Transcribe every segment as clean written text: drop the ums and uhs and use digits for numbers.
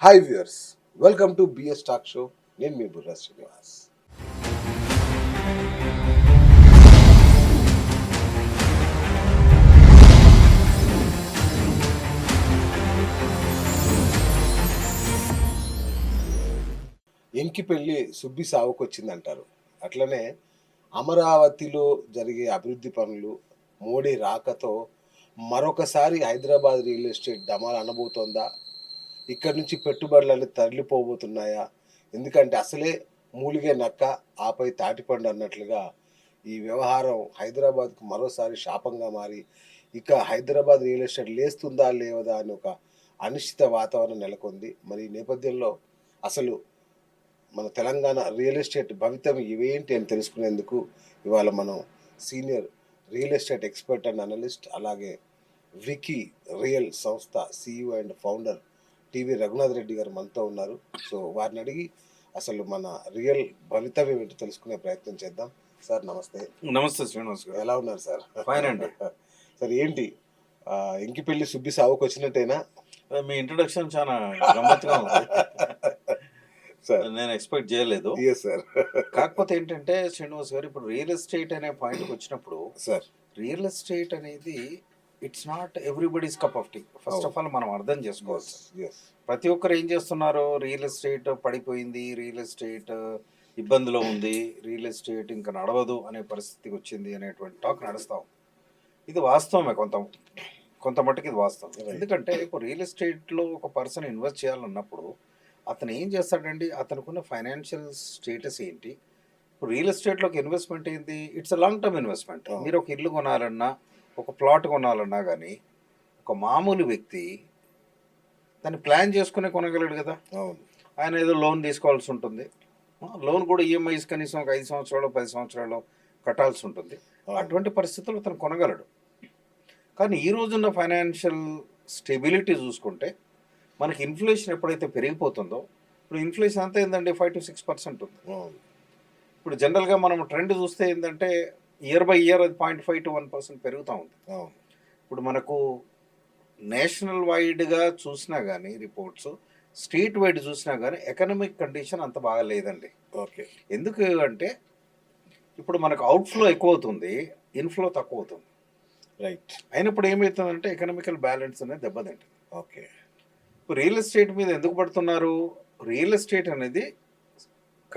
Hi viewers, welcome to BS talk show. నేను మీ బుర్రా శ్రీనివాస్. ఎంకి పెళ్ళి సుబ్బి సావుకొచ్చిందంటారు. అట్లనే అమరావతిలో జరిగే అభివృద్ధి పనులు, మోడీ రాకతో మరొకసారి హైదరాబాద్ రియల్ ఎస్టేట్ డమాల్ అనబోతోందా? ఇక్కడి నుంచి పెట్టుబడులన్నీ తరలిపోబోతున్నాయా? ఎందుకంటే అసలే మూలిగే నక్క ఆపై తాటిపండు అన్నట్లుగా ఈ వ్యవహారం హైదరాబాద్కు మరోసారి శాపంగా మారి ఇక హైదరాబాద్ రియల్ ఎస్టేట్ లేస్తుందా లేవదా అని ఒక అనిశ్చిత వాతావరణం నెలకొంది. మరి ఈ నేపథ్యంలో అసలు మన తెలంగాణ రియల్ ఎస్టేట్ భవితం ఇవేంటి అని తెలుసుకునేందుకు ఇవాళ మనం senior real estate expert and analyst, అలాగే వికీ రియల్ సంస్థ CEO and founder TV Raghunath Reddy గారు మనతో ఉన్నారు. సో వారిని అడిగి అసలు మన రియల్ భవితవ్యం ఏంటో తెలుసుకునే ప్రయత్నం చేద్దాం. సార్ నమస్తే. నమస్తే శ్రీనివాస్ గారు. ఎలా ఉన్నారు సార్? ఫైన్ అండి. సార్ ఏంటి ఇంకి పెళ్లి సుబ్బి సావుకు వచ్చినట్టేనా? మీ ఇంట్రొడక్షన్ చాలా గమ్మత్తుగా ఉంది. సార్ నేను ఎక్స్పెక్ట్ చేయలేదు. సార్ కాకపోతే ఏంటంటే శ్రీనివాస్ గారు, ఇప్పుడు రియల్ ఎస్టేట్ అనే పాయింట్కి వచ్చినప్పుడు సార్ రియల్ ఎస్టేట్ అనేది it's not everybody's cup of tea. First of all మనం అర్థం చేసుకోవచ్చు. ప్రతి ఒక్కరు ఏం చేస్తున్నారు, రియల్ ఎస్టేట్ పడిపోయింది, రియల్ ఎస్టేట్ ఇబ్బందిలో ఉంది, రియల్ ఎస్టేట్ ఇంకా నడవదు అనే పరిస్థితికి వచ్చింది అనేటువంటి టాక్ నడుస్తాం. ఇది వాస్తవమే, కొంత మట్టుకు ఇది వాస్తవం. ఎందుకంటే ఇప్పుడు రియల్ ఎస్టేట్లో ఒక పర్సన్ ఇన్వెస్ట్ చేయాలన్నప్పుడు అతను ఏం చేస్తాడండి, అతనుకున్న ఫైనాన్షియల్ స్టేటస్ ఏంటి, ఇప్పుడు రియల్ ఎస్టేట్లోకి ఇన్వెస్ట్మెంట్ ఏంటి, it's a long term investment. మీరు ఒక ఇల్లు కొనాలన్నా, ఒక ప్లాట్ కొనాలన్నా కానీ ఒక మామూలు వ్యక్తి దాన్ని ప్లాన్ చేసుకునే కొనగలడు కదా. ఆయన ఏదో లోన్ తీసుకోవాల్సి ఉంటుంది, లోన్ కూడా ఈఎంఐస్ కనీసం ఒక 5 సంవత్సరాలు 10 సంవత్సరాలు కట్టాల్సి ఉంటుంది. అటువంటి పరిస్థితుల్లో అతను కొనగలడు. కానీ ఈ రోజున్న ఫైనాన్షియల్ స్టెబిలిటీ చూసుకుంటే మనకి ఇన్ఫ్లేషన్ ఎప్పుడైతే పెరిగిపోతుందో, ఇప్పుడు ఇన్ఫ్లేషన్ అంతా ఏంటంటే 5 to 6% ఉంది. ఇప్పుడు జనరల్గా మనం ట్రెండ్ చూస్తే ఏంటంటే ఇయర్ బై ఇయర్ అది 0.5 to 1% పెరుగుతూ ఉంది. ఇప్పుడు మనకు నేషనల్ వైడ్గా చూసినా కానీ రిపోర్ట్స్, స్టేట్ వైడ్ చూసినా కానీ ఎకనామిక్ కండిషన్ అంత బాగా లేదండి. ఓకే. ఎందుకు అంటే ఇప్పుడు మనకు అవుట్ఫ్లో ఎక్కువ అవుతుంది, ఇన్ఫ్లో తక్కువ అవుతుంది. రైట్. అయినప్పుడు ఏమవుతుందంటే ఎకనామికల్ బ్యాలెన్స్ అనేది దెబ్బతింటుంది. ఓకే. ఇప్పుడు రియల్ ఎస్టేట్ మీద ఎందుకు పడుతున్నారు? రియల్ ఎస్టేట్ అనేది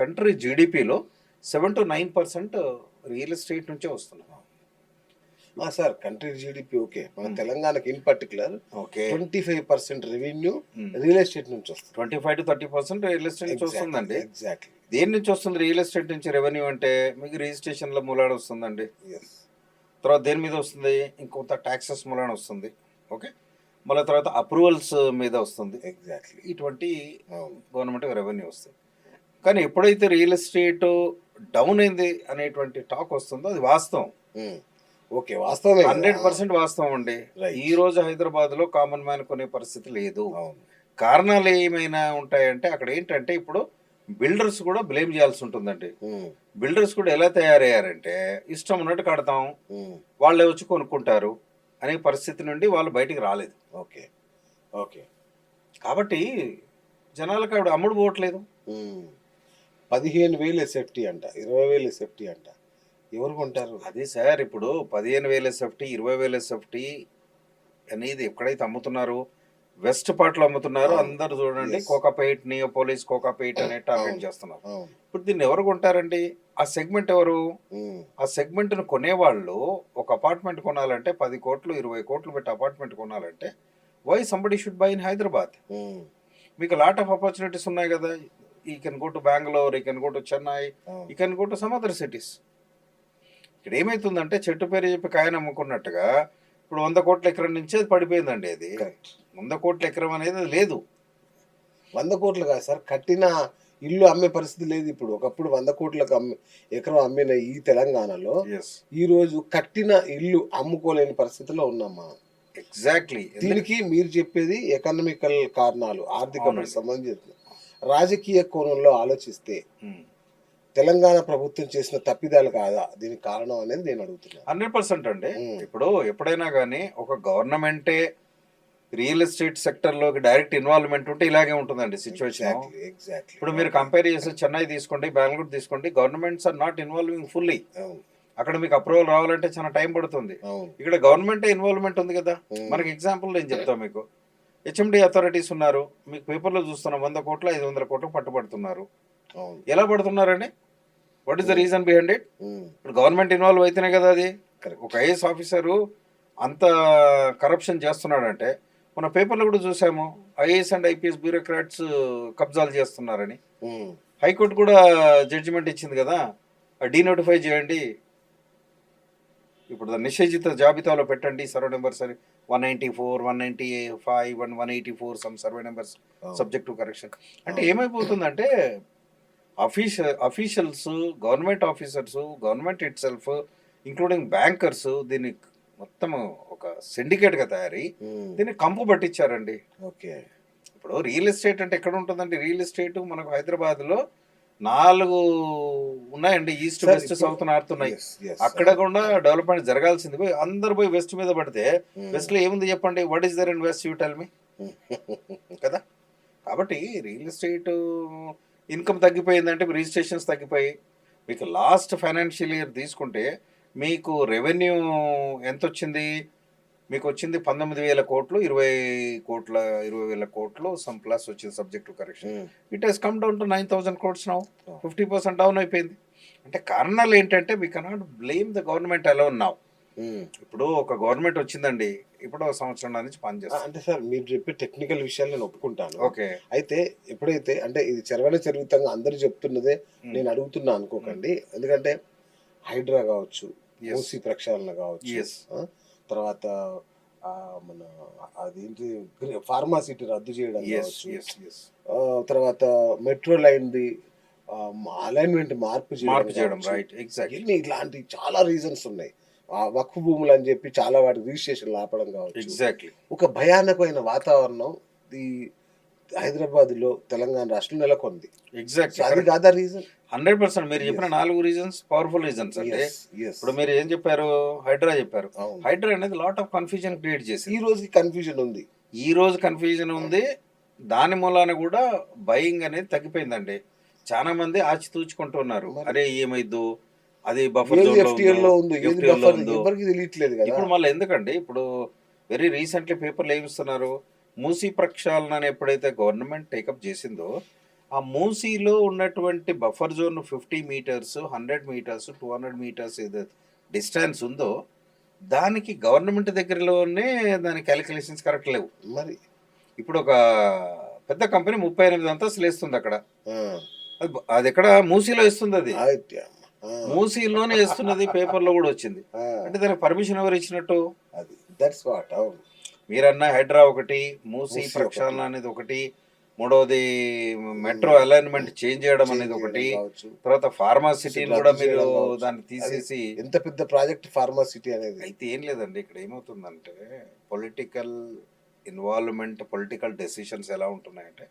కంట్రీ జీడిపిలో 7 to 9% రియల్ ఎస్టేట్ నుంచే వస్తున్నారు. సార్ కంట్రీ జీడిపి ఓకే, మన తెలంగాణకి in particular okay 25% revenue real estate నుంచి వస్తుంది. 25 to 30% రియల్ ఎస్టేట్ నుంచి వస్తుందండి. ఎగ్జాక్ట్లీ. దేని నుంచి వస్తుంది రియల్ ఎస్టేట్ నుంచి రెవెన్యూ అంటే? మీకు రిజిస్ట్రేషన్ల మూలాడ వస్తుందండి. తర్వాత దేని మీద వస్తుంది? ఇంకొంత ట్యాక్సెస్ మూలాన వస్తుంది. ఓకే. మళ్ళీ తర్వాత అప్రూవల్స్ మీద వస్తుంది. ఎగ్జాక్ట్లీ. ఇటువంటి గవర్నమెంట్ రెవెన్యూ వస్తుంది. కానీ ఎప్పుడైతే రియల్ ఎస్టేట్ డౌన్ అయింది అనేటువంటి టాక్ వస్తుందో అది వాస్తవం. ఓకే, వాస్తవమే, 100% వాస్తవం అండి. ఈ రోజు హైదరాబాద్ లో కామన్ మ్యాన్ కొనే పరిస్థితి లేదు. కారణాలు ఏమైనా ఉంటాయంటే అక్కడ ఏంటంటే ఇప్పుడు బిల్డర్స్ కూడా బ్లేమ్ చేయాల్సి ఉంటుందండి. బిల్డర్స్ కూడా ఎలా తయారయ్యారంటే ఇష్టం ఉన్నట్టు కడతాం, వాళ్ళే వచ్చి కొనుక్కుంటారు అనే పరిస్థితి నుండి వాళ్ళు బయటికి రాలేదు. ఓకే. ఓకే. కాబట్టి జనాలకు ఆవిడ అమ్ముడు పోవట్లేదు. 15,000 ఎస్ఎఫ్టీ అంట, 20,000 ఎస్ఎఫ్టీ అంట, ఎవరు కొంటారు? అదే సార్, ఇప్పుడు 15,000 ఎస్ఎఫ్టీ 20,000 ఎస్ఎఫ్టీ అనేది ఎక్కడైతే అమ్ముతున్నారు, వెస్ట్ పార్ట్లో అమ్ముతున్నారు. అందరు చూడండి కోకాపేట్, నియోపోలిస్, కోకాపేట్ అనే టార్గెట్ చేస్తున్నారు. ఇప్పుడు దీన్ని ఎవరు కొంటారండి? ఆ సెగ్మెంట్ ఎవరు? ఆ సెగ్మెంట్ ను కొనేవాళ్ళు ఒక అపార్ట్మెంట్ కొనాలంటే 10 కోట్లు 20 కోట్లు పెట్టి అపార్ట్మెంట్ కొనాలంటే why somebody should buy in Hyderabad? మీకు లాట్ ఆఫ్ ఆపర్చునిటీస్ ఉన్నాయి కదా. You can go to Bengaluru, you can go to Chennai, you can go to some other cities. ఇక్కడ ఏమవుతుందంటే చెట్టు పేరు చెప్పి కాయను అమ్ముకున్నట్టుగా ఇప్పుడు 100 కోట్ల ఎకరం నుంచి అది పడిపోయిందండి. అది 100 కోట్ల ఎకరం అనేది లేదు. 100 కోట్లు కాదు సార్, కట్టిన ఇల్లు అమ్మే పరిస్థితి లేదు ఇప్పుడు. ఒకప్పుడు 100 కోట్లకు ఎకరం అమ్మిన ఈ తెలంగాణలో ఈ రోజు కట్టిన ఇల్లు అమ్ముకోలేని పరిస్థితిలో ఉన్నాం మనం. ఎగ్జాక్ట్లీ. దీనికి మీరు చెప్పేది ఎకనామికల్ కారణాలు, ఆర్థిక సంబంధించిన. రాజకీయ కోణంలో ఆలోచిస్తే తెలంగాణ ప్రభుత్వం చేసిన తప్పిదాలు కాదా దీనికి కారణం అనేది నేను అడుగుతున్నాను. 100% అండి. ఇప్పుడు ఎప్పుడైనా కానీ ఒక గవర్నమెంటే రియల్ ఎస్టేట్ సెక్టర్లోకి డైరెక్ట్ ఇన్వాల్వ్మెంట్ ఉంటే ఇలాగే ఉంటుందండి సిచ్యువేషన్. ఎగ్జాక్ట్లీ ఇప్పుడు మీరు కంపేర్ చేస్తే చెన్నై తీసుకోండి, బెంగళూరు తీసుకోండి, governments are not involving fully. అవును అక్కడ మీకు అప్రూవల్ రావాలంటే చాలా టైం పడుతుంది. అవును ఇక్కడ గవర్నమెంట్ ఇన్వాల్వ్మెంట్ ఉంది కదా. మనకి ఎగ్జాంపుల్ నేను చెప్తాను మీకు. హెచ్ఎండి అథారిటీస్ ఉన్నారు, మీకు పేపర్లో చూస్తున్నాం 100 కోట్లు 500 కోట్లు పట్టుబడుతున్నారు. అవును ఎలా పడుతున్నారండి? What is the reason behind it? ఇప్పుడు గవర్నమెంట్ ఇన్వాల్వ్ అయితేనే కదా అది. Correct. ఒక ఐఏఎస్ ఆఫీసరు అంత కరప్షన్ చేస్తున్నాడంటే మన పేపర్లో కూడా చూసాము, ఐఏఎస్ అండ్ ఐపీఎస్ బ్యూరోక్రాట్స్ కబ్జాలు చేస్తున్నారని. హైకోర్టు కూడా జడ్జిమెంట్ ఇచ్చింది కదా, డీనోటిఫై చేయండి, ఇప్పుడు నిషేధిత జాబితాలో పెట్టండి సర్వే నెంబర్స్ అని. 194, 195 and 184 some survey numbers subject to correction. అంటే ఏమైపోతుందంటే officials, government officers, government itself including bankers దీన్ని మొత్తం ఒక సిండికేట్గా తయారీ దీన్ని కంపు పట్టించారండి. ఓకే ఇప్పుడు రియల్ ఎస్టేట్ అంటే ఎక్కడ ఉంటుందండి? రియల్ ఎస్టేట్ మనకు హైదరాబాద్లో 4 ఉన్నాయండి, ఈస్ట్ వెస్ట్ సౌత్ నార్త్ ఉన్నాయి. అక్కడ కూడా డెవలప్మెంట్ జరగాల్సింది పోయి అందరు పోయి వెస్ట్ మీద పడితే వెస్ట్ లో ఏముంది చెప్పండి? What is there in west, you tell me కదా. కాబట్టి రియల్ ఎస్టేట్ ఇన్కమ్ తగ్గిపోయిందంటే రిజిస్ట్రేషన్స్ తగ్గిపోయి, మీకు లాస్ట్ ఫైనాన్షియల్ ఇయర్ తీసుకుంటే మీకు రెవెన్యూ ఎంత వచ్చింది? మీకు వచ్చింది 19,000 కోట్లు, 20,000 కోట్లు సమ్ ప్లస్ వచ్చింది subject to correction. It has come down to 9,000 crores now. 50% down అయిపోయింది. అంటే కారణాలు ఏంటంటే we cannot blame the government alone now. ఇప్పుడు ఒక గవర్నమెంట్ వచ్చిందండి, ఇప్పుడు ఒక సంవత్సరం నుంచి పనిచేస్తుంది. అంటే సార్ మీరు చెప్పే టెక్నికల్ విషయాలు నేను ఒప్పుకుంటాను. ఓకే, అయితే ఎప్పుడైతే అంటే ఇది చరుగుతంగా అందరు చెప్తున్నదే నేను అడుగుతున్నా అనుకోకండి. ఎందుకంటే హైడ్రా కావచ్చు, మూసీ ప్రక్షాళన కావచ్చు, తర్వాత మన అదేంటి ఫార్మాసిటీ రద్దు చేయడం కావచ్చు, తర్వాత మెట్రో లైన్ది అలైన్మెంట్ మార్పు చేయడం, రైట్, ఎగ్జాక్ట్లీ. ఇట్లాంటి చాలా రీజన్స్ ఉన్నాయి. వక్ఫ్ భూములు అని చెప్పి చాలా వాటి రిజిస్ట్రేషన్ ఆపడం కావచ్చు. ఎగ్జాక్ట్లీ. ఒక భయానకమైన వాతావరణం ఈ హైదరాబాద్ లో తెలంగాణ రాష్ట్రం నెలకొంది. ఎగ్జాక్ట్లీ, అది కాదా రీజన్? 100%. మీరు చెప్పిన 4 రీజన్స్ పవర్ఫుల్ రీజన్స్ అంటే. ఇప్పుడు మీరు ఏం చెప్పారు? హైడ్రా చెప్పారు. హైడ్రా అనేది లాట్ ఆఫ్ కన్ఫ్యూజన్ క్రియేట్ చేసి ఈ రోజు కన్ఫ్యూజన్ ఉంది. దాని మూలాన కూడా బయింగ్ అనేది తగ్గిపోయిందండి. చాలా మంది ఆచితూచుకుంటున్నారు, అరే ఏమైద్దు, అది బఫర్ లో ఉంది, ఎవరికి తెలియట్లేదు కదా. ఇప్పుడు మళ్ళీ ఎందుకండి, ఇప్పుడు వెరీ రీసెంట్లీ పేపర్లు ఏమిస్తున్నారు, మూసీ ప్రక్షాళన ఎప్పుడైతే గవర్నమెంట్ టేకప్ చేసిందో ఆ మూసీలో ఉన్నటువంటి buffer zone 50 meters, 100 meters, 200 meters ఏదో డిస్టెన్స్ ఉందో దానికి గవర్నమెంట్ దగ్గరలోనే దాని క్యాలిక్యులేషన్స్ కరెక్ట్ లేవు. మరి ఇప్పుడు ఒక పెద్ద కంపెనీ 38 అంతస్తులు వేస్తుంది అక్కడ. అది ఎక్కడ? మూసీలో ఇస్తుంది. అది మూసీలోనే ఇస్తున్నది. పేపర్లో కూడా వచ్చింది. అంటే దానికి పర్మిషన్ ఎవరు ఇచ్చినట్టు? అది దట్స్ వాట్. అవును, మీరన్నా హైడ్రా ఒకటి, మూసీ ప్రక్షాళన అనేది ఒకటి, మూడవది మెట్రో అలైన్మెంట్ చేంజ్ చేయడం అనేది ఒకటి, తర్వాత ఫార్మాసిటీ కూడా మీరు దాన్ని తీసేసి ఎంత పెద్ద ప్రాజెక్ట్ ఫార్మాసిటీ అనేది. అయితే ఏం లేదండి, ఇక్కడ ఏమవుతుందంటే పొలిటికల్ ఇన్వాల్వ్మెంట్, పొలిటికల్ డెసిషన్స్ ఎలా ఉంటున్నాయంటే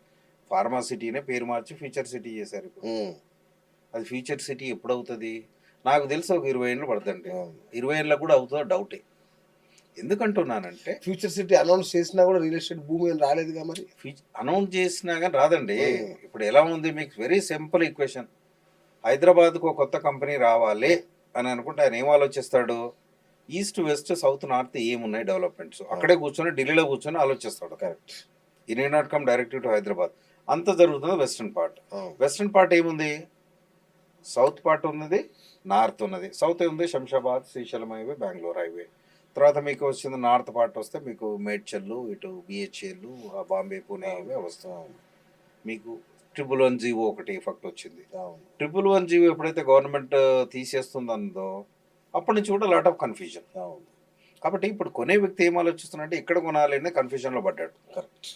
ఫార్మాసిటీనే పేరు మార్చి ఫ్యూచర్ సిటీ చేశారు. ఇప్పుడు అది ఫ్యూచర్ సిటీ ఎప్పుడు అవుతుంది? నాకు తెలిసి ఒక 20 ఏళ్ళు పడుతుంది. 20 ఏళ్ళకు కూడా అవుతుందో డౌటే. ఎందుకంటున్నానంటే ఫ్యూచర్ సిటీ అనౌన్స్ చేసినా కూడా రియల్ ఎస్టేట్ భూమి ఏం రాలేదుగా. మరి అనౌన్స్ చేసినా కానీ రాదండి. ఇప్పుడు ఎలా ఉంది, మీకు వెరీ సింపుల్ ఈక్వేషన్. హైదరాబాద్కు ఒక కొత్త కంపెనీ రావాలి అని అనుకుంటే ఆయన ఏం ఆలోచిస్తాడు? ఈస్ట్ వెస్ట్ సౌత్ నార్త్ ఏమున్నాయి డెవలప్మెంట్స్, అక్కడే కూర్చొని ఢిల్లీలో కూర్చొని ఆలోచిస్తాడు. కరెక్ట్. ఈ need not come direct to Hyderabad. అంత జరుగుతుంది వెస్ట్రన్ పార్ట్. వెస్ట్రన్ పార్ట్ ఏముంది? సౌత్ పార్ట్ ఉన్నది, నార్త్ ఉన్నది. సౌత్ ఉంది శంషాబాద్, శ్రీశైలం హైవే, బెంగళూరు హైవే. తర్వాత మీకు వచ్చింది నార్త్ పార్ట్ వస్తే మీకు మేడ్చల్, ఇటు బిహెచ్ఎల్, బాంబే, పూణే హైవే వస్తాం. మీకు 111 జీవో ఒకటి ఎఫెక్ట్ వచ్చింది. 111 జీవో ఎప్పుడైతే గవర్నమెంట్ తీసేస్తుందో అప్పటి నుంచి కూడా లాట్ ఆఫ్ కన్ఫ్యూజన్. కాబట్టి ఇప్పుడు కొనే వ్యక్తి ఏం ఆలోచిస్తున్నాడంటే ఇక్కడ కొనాలి అనేది కన్ఫ్యూజన్లో పడ్డాడు. కరెక్ట్.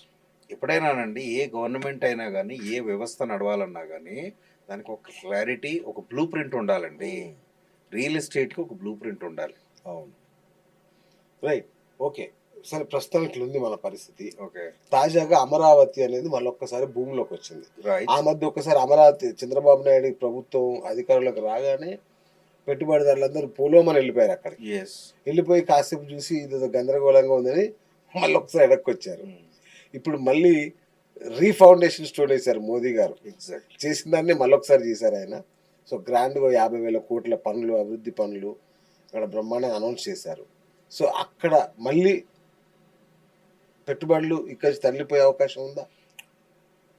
ఎప్పుడైనానండి ఏ గవర్నమెంట్ అయినా కానీ ఏ వ్యవస్థ నడవాలన్నా కానీ దానికి ఒక క్లారిటీ, ఒక బ్లూ ప్రింట్ ఉండాలండి. రియల్ ఎస్టేట్కి ఒక బ్లూ ప్రింట్ ఉండాలి. అవును, రైట్. ఓకే, సరే, ప్రస్తుతం ఇట్లుంది మన పరిస్థితి. ఓకే, తాజాగా అమరావతి అనేది మళ్ళొక్కసారి భూమిలోకి వచ్చింది. ఆ మధ్య ఒకసారి అమరావతి చంద్రబాబు నాయుడు ప్రభుత్వం అధికారంలోకి రాగానే పెట్టుబడిదారులందరూ పోలోమని వెళ్ళిపోయారు. అక్కడికి వెళ్ళిపోయి కాసేపు చూసి ఇది గందరగోళంగా ఉందని మళ్ళీ ఒకసారి వెనక్కి వచ్చారు. ఇప్పుడు మళ్ళీ రీఫౌండేషన్ స్టోన్ వేశారు మోదీ గారు. ఎగ్జాక్ట్. చేసిన దాన్ని మళ్ళొకసారి చేశారు ఆయన. సో గ్రాండ్గా 50,000 కోట్ల పనులు, అభివృద్ధి పనులు అక్కడ బ్రహ్మాండంగా అనౌన్స్ చేశారు. సో అక్కడ మళ్ళీ పెట్టుబడులు ఇక్కడ నుంచి తరలిపోయే అవకాశం ఉందా?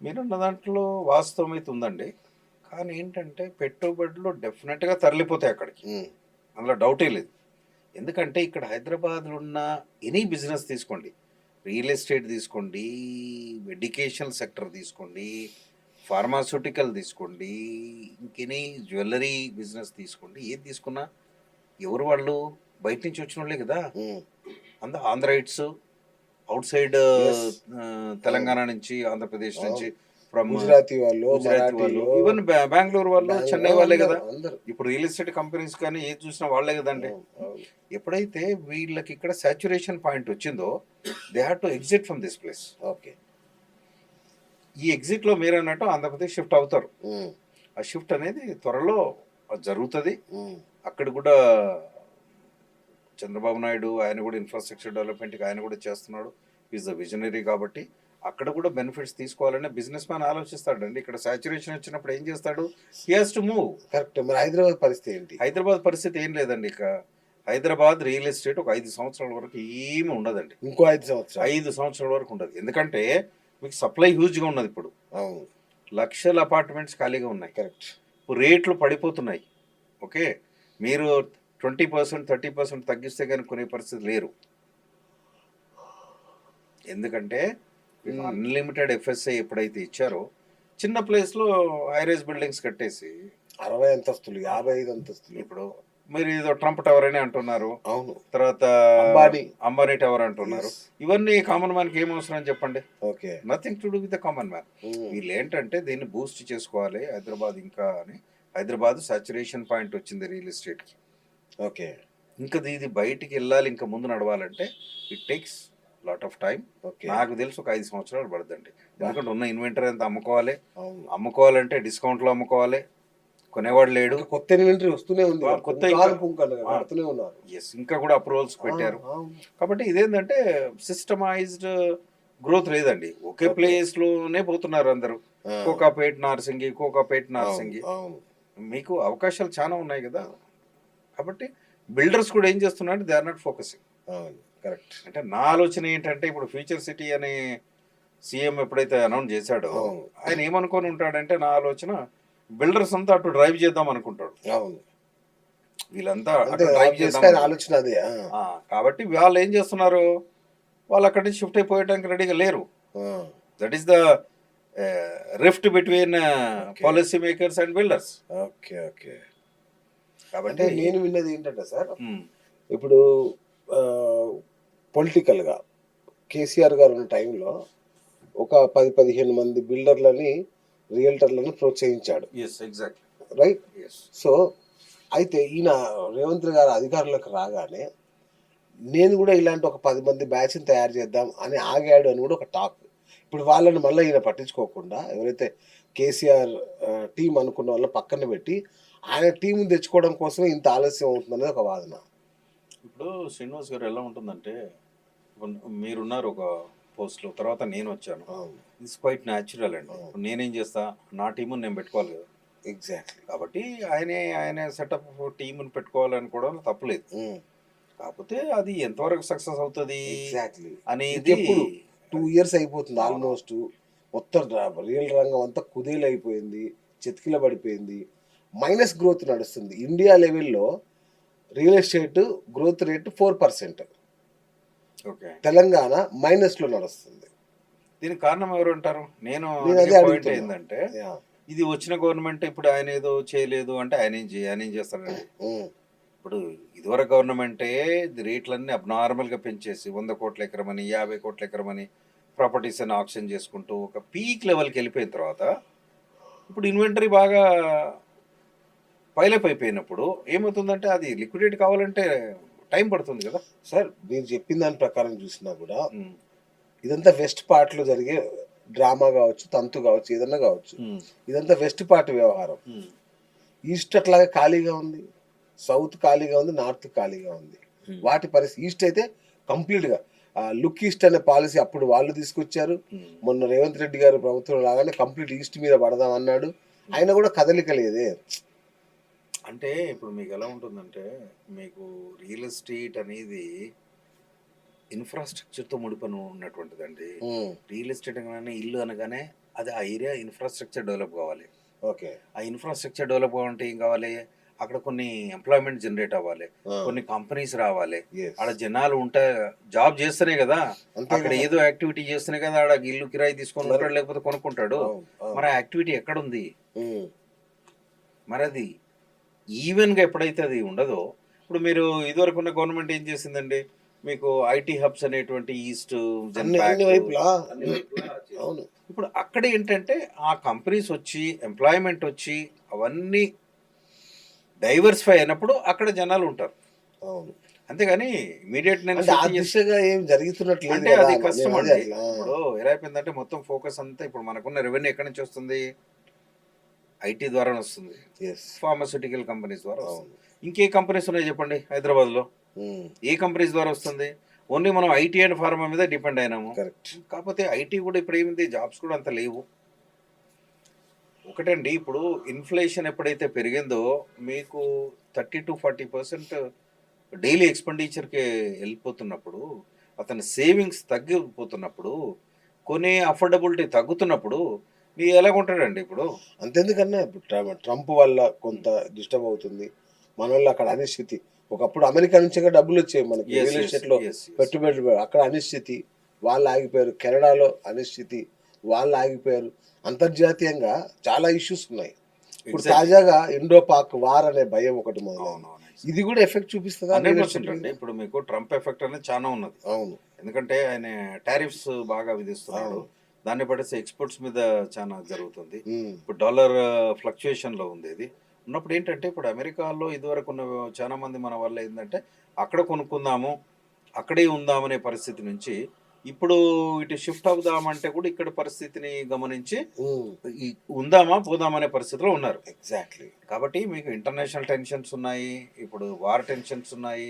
మీరున్న దాంట్లో వాస్తవం అయితే ఉందండి. కానీ ఏంటంటే పెట్టుబడులు డెఫినెట్గా తరలిపోతాయి అక్కడికి, ఉమ్, అందులో డౌటే లేదు. ఎందుకంటే ఇక్కడ హైదరాబాద్లో ఉన్న ఎనీ బిజినెస్ తీసుకోండి, రియల్ ఎస్టేట్ తీసుకోండి, ఎడ్యుకేషనల్ సెక్టర్ తీసుకోండి, ఫార్మాస్యూటికల్ తీసుకోండి, ఇంకెనీ జ్యువెలరీ బిజినెస్ తీసుకోండి, ఏది తీసుకున్నా ఎవరు వాళ్ళు బయట నుంచి వచ్చిన వాళ్ళే కదా. ఉమ్, ఆంధ్రైట్స్ అవుట్ సైడ్ Yes. తెలంగాణ నుంచి, ఆంధ్రప్రదేశ్ నుంచి, ఫ్రమ్ గుజరాతీ వాళ్ళు, గుజరాత్ వాళ్ళు, మరాఠీలు, ఈవెన్ బెంగళూరు వాళ్ళు, బెంగళూరు, చెన్నై వాళ్ళే కదా. అందరూ. ఇప్పుడు రియల్ ఎస్టేట్ కంపెనీస్ కానీ ఏది చూసినా వాళ్ళే కదండి. అవును, అవును. ఎప్పుడైతే వీళ్ళకి ఇక్కడ సాచురేషన్ పాయింట్ వచ్చిందో they have to exit from this place. Okay. ఈ ఎగ్జిట్ లో మీరు అన్నట్టు ఆంధ్రప్రదేశ్ షిఫ్ట్ అవుతారు. ఉమ్, ఆ షిఫ్ట్ అనేది త్వరలో జరుగుతుంది. ఉమ్, అక్కడ కూడా చంద్రబాబు నాయుడు ఆయన కూడా ఇన్ఫ్రాస్ట్రక్చర్ డెవలప్మెంట్కి ఆయన కూడా చేస్తున్నాడు. ఈజ్ ద విజనరీ కాబట్టి అక్కడ కూడా బెనిఫిట్స్ తీసుకోవాలనే బిజినెస్ మ్యాన్ ఆలోచిస్తాడండి. ఇక్కడ సాచురేషన్ వచ్చినప్పుడు ఏం చేస్తాడు? He has to move. Correct. మరి హైదరాబాద్ పరిస్థితి ఏంటి? హైదరాబాద్ పరిస్థితి ఏం లేదండి. ఇక హైదరాబాద్ రియల్ ఎస్టేట్ ఒక 5 సంవత్సరాల వరకు ఏమి ఉండదండి. ఇంకో 5 సంవత్సరాలు. 5 సంవత్సరాల వరకు ఉండదు. ఎందుకంటే మీకు సప్లై హ్యూజ్గా ఉన్నది. ఇప్పుడు అవును, లక్షల అపార్ట్మెంట్స్ ఖాళీగా ఉన్నాయి. కరెక్ట్. ఇప్పుడు రేట్లు పడిపోతున్నాయి. ఓకే, మీరు 20% 30% తగ్గిస్తే కానీ కొనే పరిస్థితి లేరు. ఎందుకంటే అన్లిమిటెడ్ ఎఫ్ఎస్ఐ ఎప్పుడైతే ఇచ్చారో చిన్న ప్లేస్లో హైరైజ్ బిల్డింగ్స్ కట్టేసి 60 అంతస్తులు, 55 అంతస్తులు. ఇప్పుడు మీరు ఏదో ట్రంప్ టవర్ అని అంటున్నారు, అవును, తర్వాత అంబానీ టవర్ అంటున్నారు. Yes. ఇవన్నీ కామన్ మ్యాన్కి ఏం అవసరం అని చెప్పండి? Okay. Nothing to do with the common man. Um, వీళ్ళు ఏంటంటే దీన్ని బూస్ట్ చేసుకోవాలి హైదరాబాద్ ఇంకా అని. హైదరాబాద్ సాచురేషన్ పాయింట్ వచ్చింది రియల్ ఎస్టేట్కి. ఓకే. ఇంకా ఇది బయటికి వెళ్ళాలి, ఇంకా ముందు నడవాలంటే it takes lot of time. Okay. నాకు తెలిసి ఒక 5 సంవత్సరాలు పడుతుందండి. ఎందుకంటే ఉన్న ఇన్వెంటరీ అంతా అమ్ముకోవాలి. అవును. అమ్ముకోవాలంటే డిస్కౌంట్లో అమ్ముకోవాలి, కొనేవాడు లేడు. ఇంకా కొత్త ఇన్వెంటరీ వస్తూనే ఉంది. కొత్త పుంకాలు పుంకాలు కడుతూనే ఉన్నారు. ఎస్, ఇంకా కూడా అప్రూవల్స్ పెట్టారు. అవును. కాబట్టి ఇదేంటంటే సిస్టమైజ్డ్ గ్రోత్ లేదండి. ఒకే ప్లేస్ లోనే పోతున్నారు అందరూ. కోకాపేట్ నార్సింగి, కోకాపేట్ నార్సింగి. అవును, మీకు అవకాశాలు చాలా ఉన్నాయి కదా. కాబట్టి బిల్డర్స్ కూడా ఏం చేస్తున్నారంటే దే ఆర్ నాట్ ఫోకసింగ్. అవును, కరెక్ట్. అంటే నా ఆలోచన ఏంటంటే ఇప్పుడు ఫ్యూచర్ సిటీ అనే సీఎం ఎప్పుడైతే అనౌన్స్ చేశాడో అవును. ఆయన ఏమనుకొని ఉంటాడంటే, నా ఆలోచన బిల్డర్స్ అంతా అటు డ్రైవ్ చేద్దాం అనుకుంటాడు. అవును, వీళ్ళంతా అంటే అటు డ్రైవ్ obvious గా చేద్దాం. ఆలోచన అదే. కాబట్టి వాళ్ళు ఏం చేస్తున్నారు, వాళ్ళు అక్కడి నుంచి షిఫ్ట్ అయిపోయడానికి రెడీగా లేరు. That is the rift between policy makers and builders. Okay, okay. కాబట్టి అంటే నేను విన్నది ఏంటంటే సార్, ఉమ్, ఇప్పుడు పొలిటికల్గా కేసీఆర్ గారు ఉన్న టైంలో ఒక 10-15 మంది బిల్డర్లని, రియల్టర్లను ప్రోత్సహించాడు. yes, exactly. Right. Yes. So అయితే ఈయన రేవంత్ గారు అధికారంలోకి రాగానే నేను కూడా ఇలాంటి ఒక 10 మంది బ్యాచ్ని తయారు చేద్దాం అని ఆగాడు అని కూడా ఒక టాక్. ఇప్పుడు వాళ్ళని మళ్ళీ ఈయన పట్టించుకోకుండా ఎవరైతే కేసీఆర్ టీం అనుకున్న వాళ్ళ పక్కన పెట్టి ఆయన టీం తెచ్చుకోవడం కోసమే ఇంత ఆలస్యం అవుతుందనేది ఒక వాదన. ఇప్పుడు శ్రీనివాస్ గారు ఎలా ఉంటుందంటే, ఇప్పుడు మీరున్నారు ఒక పోస్ట్లో, తర్వాత నేను వచ్చాను. అవును, ఇట్స్ క్వైట్ న్యాచురల్ అండి. ఇప్పుడు నేనేం చేస్తా, నా టీముని నేను పెట్టుకోవాలి కదా. ఎగ్జాక్ట్లీ. కాబట్టి ఆయన సెటప్ టీముని పెట్టుకోవాలనుకోవడం తప్పులేదు. కాకపోతే అది ఎంతవరకు సక్సెస్ అవుతుంది ఎగ్జాక్ట్లీ అనేది ఇప్పుడు 2 years అయిపోతుంది ఆల్మోస్ట్. మొత్తం రియల్ రంగం అంతా కుదేలైపోయింది, చెతికిల పడిపోయింది, మైనస్ గ్రోత్ నడుస్తుంది. ఇండియా లెవెల్లో real estate growth rate 4%, okay, Telangana మైనస్లో నడుస్తుంది. దీనికి కారణం ఎవరు అంటారు? నేను అదే పాయింట్ అడుగుతున్నా. ఏంటంటే, Yeah. ఇది వచ్చిన గవర్నమెంట్ ఇప్పుడు ఆయన ఏదో చేయలేదు అంటే ఆయన ఏం చేస్తారండి. Mm. ఇప్పుడు ఇదివరకు గవర్నమెంటే రేట్లన్నీ అబ్నార్మల్గా పెంచేసి 100 కోట్ల ఎకరమని, 50 కోట్ల ఎకరమని ప్రాపర్టీస్ అని ఆక్షన్ చేసుకుంటూ ఒక పీక్ లెవెల్కి వెళ్ళిపోయిన తర్వాత ఇప్పుడు ఇన్వెంటరీ బాగా పైలప్ అయిపోయినప్పుడు ఏమవుతుందంటే అది లిక్విడేట్ కావాలంటే టైం పడుతుంది కదా సార్. మీరు చెప్పిన దాని ప్రకారం చూసినా కూడా ఉమ్, ఇదంతా వెస్ట్ పార్ట్లో జరిగే డ్రామా కావచ్చు, తంతు కావచ్చు, ఏదన్నా కావచ్చు. ఉమ్, ఇదంతా వెస్ట్ పార్ట్ వ్యవహారం. ఉమ్, ఈస్ట్ అట్లాగే ఖాళీగా ఉంది, సౌత్ ఖాళీగా ఉంది, నార్త్ ఖాళీగా ఉంది. ఉమ్. వాటి పరిస్థితి ఈస్ట్ అయితే కంప్లీట్గా లుక్ ఈస్ట్ అనే పాలసీ అప్పుడు వాళ్ళు తీసుకొచ్చారు. మొన్న రేవంత్ రెడ్డి గారు ప్రభుత్వం లాగానే కంప్లీట్ ఈస్ట్ మీద పడదాం అన్నాడు. ఆయన కూడా కదలిక లేదే. అంటే ఇప్పుడు మీకు ఎలా ఉంటుందంటే, మీకు రియల్ ఎస్టేట్ అనేది ఇన్ఫ్రాస్ట్రక్చర్తో ముడిపని ఉన్నటువంటిదండి. రియల్ ఎస్టేట్ అనగానే ఇల్లు అనగానే అది ఆ ఏరియా ఇన్ఫ్రాస్ట్రక్చర్ డెవలప్ కావాలి. ఓకే. ఆ ఇన్ఫ్రాస్ట్రక్చర్ డెవలప్ కావాలంటే ఏం కావాలి? అక్కడ కొన్ని ఎంప్లాయ్మెంట్ జనరేట్ అవ్వాలి, కొన్ని కంపెనీస్ రావాలి. ఆడ జనాలు ఉంటే జాబ్ చేస్తేనే కదా, అంతే అక్కడ కదా. ఏదో యాక్టివిటీ చేస్తేనే కదా ఆడ ఇల్లు కిరాయి తీసుకొని ఉంటాడు, లేకపోతే కొనుక్కుంటాడు. మరి ఆ యాక్టివిటీ ఎక్కడుంది? మరి అది ఈవెన్గా ఎప్పుడైతే అది ఉండదో, ఇప్పుడు మీరు ఇదివరకు ఉన్న గవర్నమెంట్ ఏం చేసిందండి, మీకు ఐటీ హబ్స్ అనేటువంటి ఈస్ట్ అన్ని వైపులా. అవును. ఇప్పుడు అక్కడ ఏంటంటే ఆ కంపెనీస్ వచ్చి ఎంప్లాయ్మెంట్ వచ్చి అవన్నీ డైవర్సిఫై అయినప్పుడు అక్కడ జనాలు ఉంటారు. అవును. అంతేగాని ఇమీడియట్ నేను అంటే ఆ city చేసి- దిశగా ఏం జరుగుతున్నట్లేదు అంటే కదా అది అన్న. కష్టం నేను అదే అండి. అట్లా. ఇప్పుడు ఎలా అయిపోయిందంటే మొత్తం ఫోకస్ అంతా ఇప్పుడు మనకున్న రెవెన్యూ ఎక్కడి నుంచి వస్తుంది? ఐటీ ద్వారా వస్తుంది, Yes. ఫార్మాస్యూటికల్ కంపెనీస్ ద్వారా అవును. వస్తుంది. ఇంకే కంపెనీస్ ఉన్నాయి చెప్పండి హైదరాబాద్లో? ఏ కంపెనీస్ ద్వారా వస్తుంది? ఓన్లీ మనం ఐటీ అండ్ ఫార్మా మీద డిపెండ్ అయినాము. కరెక్ట్. కాకపోతే ఐటీ కూడా ఇప్పుడు ఏమింది, జాబ్స్ కూడా అంత లేవు. ఒకటండి, ఇప్పుడు ఇన్ఫ్లేషన్ ఎప్పుడైతే పెరిగిందో మీకు 30-40% డైలీ ఎక్స్పెండిచర్కి వెళ్ళిపోతున్నప్పుడు, అతని సేవింగ్స్ తగ్గిపోతున్నప్పుడు, కొనే అఫోర్డబిలిటీ తగ్గుతున్నప్పుడు మీరు ఎలాగుంటాడండి ఇప్పుడు? అంతెందుకన్నా ఇప్పుడు ట్రంప్ వల్ల కొంత డిస్టర్బ్ అవుతుంది. మన వల్ల అక్కడ అనిశ్చితి. ఒకప్పుడు అమెరికా నుంచే డబ్బులు వచ్చాయి మనకి Yes, రియల్ yes, ఎస్టేట్ లో yes, yes. పెట్టుబడులు. అక్కడ అనిశ్చితి, వాళ్ళు ఆగిపోయారు. కెనడాలో అనిశ్చితి, వాళ్ళు ఆగిపోయారు. అంతర్జాతీయంగా చాలా ఇష్యూస్ ఉన్నాయి. ఇప్పుడు Exactly. తాజాగా ఇండో పాక్ వార్ అనే భయం ఒకటి మొదలైంది. అవునవును. ఇది కూడా ఎఫెక్ట్ చూపిస్తుందా రియల్ 100% ఎస్టేట్ అండి. మీద? ఇప్పుడు మీకు ట్రంప్ ఎఫెక్ట్ అనేది చాలా ఉన్నది. అవును. ఎందుకంటే ఆయన టారిఫ్స్ బాగా విధిస్తున్నాడు. అవును. దాన్ని బట్టి ఎక్స్పోర్ట్స్ మీద చాలా జరుగుతుంది. ఉమ్. ఇప్పుడు డాలర్ ఫ్లక్చుయేషన్లో ఉంది. ఇది ఉన్నప్పుడు ఏంటంటే, ఇప్పుడు అమెరికాలో ఇదివరకు ఉన్న చాలా మంది మన వల్ల ఏంటంటే అక్కడ కొనుక్కుందాము, అక్కడే ఉందామనే పరిస్థితి నుంచి ఇప్పుడు ఇటు షిఫ్ట్ అవుదామంటే కూడా ఇక్కడ పరిస్థితిని గమనించి ఈ ఉందామా పోదామనే పరిస్థితిలో ఉన్నారు. ఎగ్జాక్ట్లీ. కాబట్టి మీకు ఇంటర్నేషనల్ టెన్షన్స్ ఉన్నాయి, ఇప్పుడు వార్ టెన్షన్స్ ఉన్నాయి.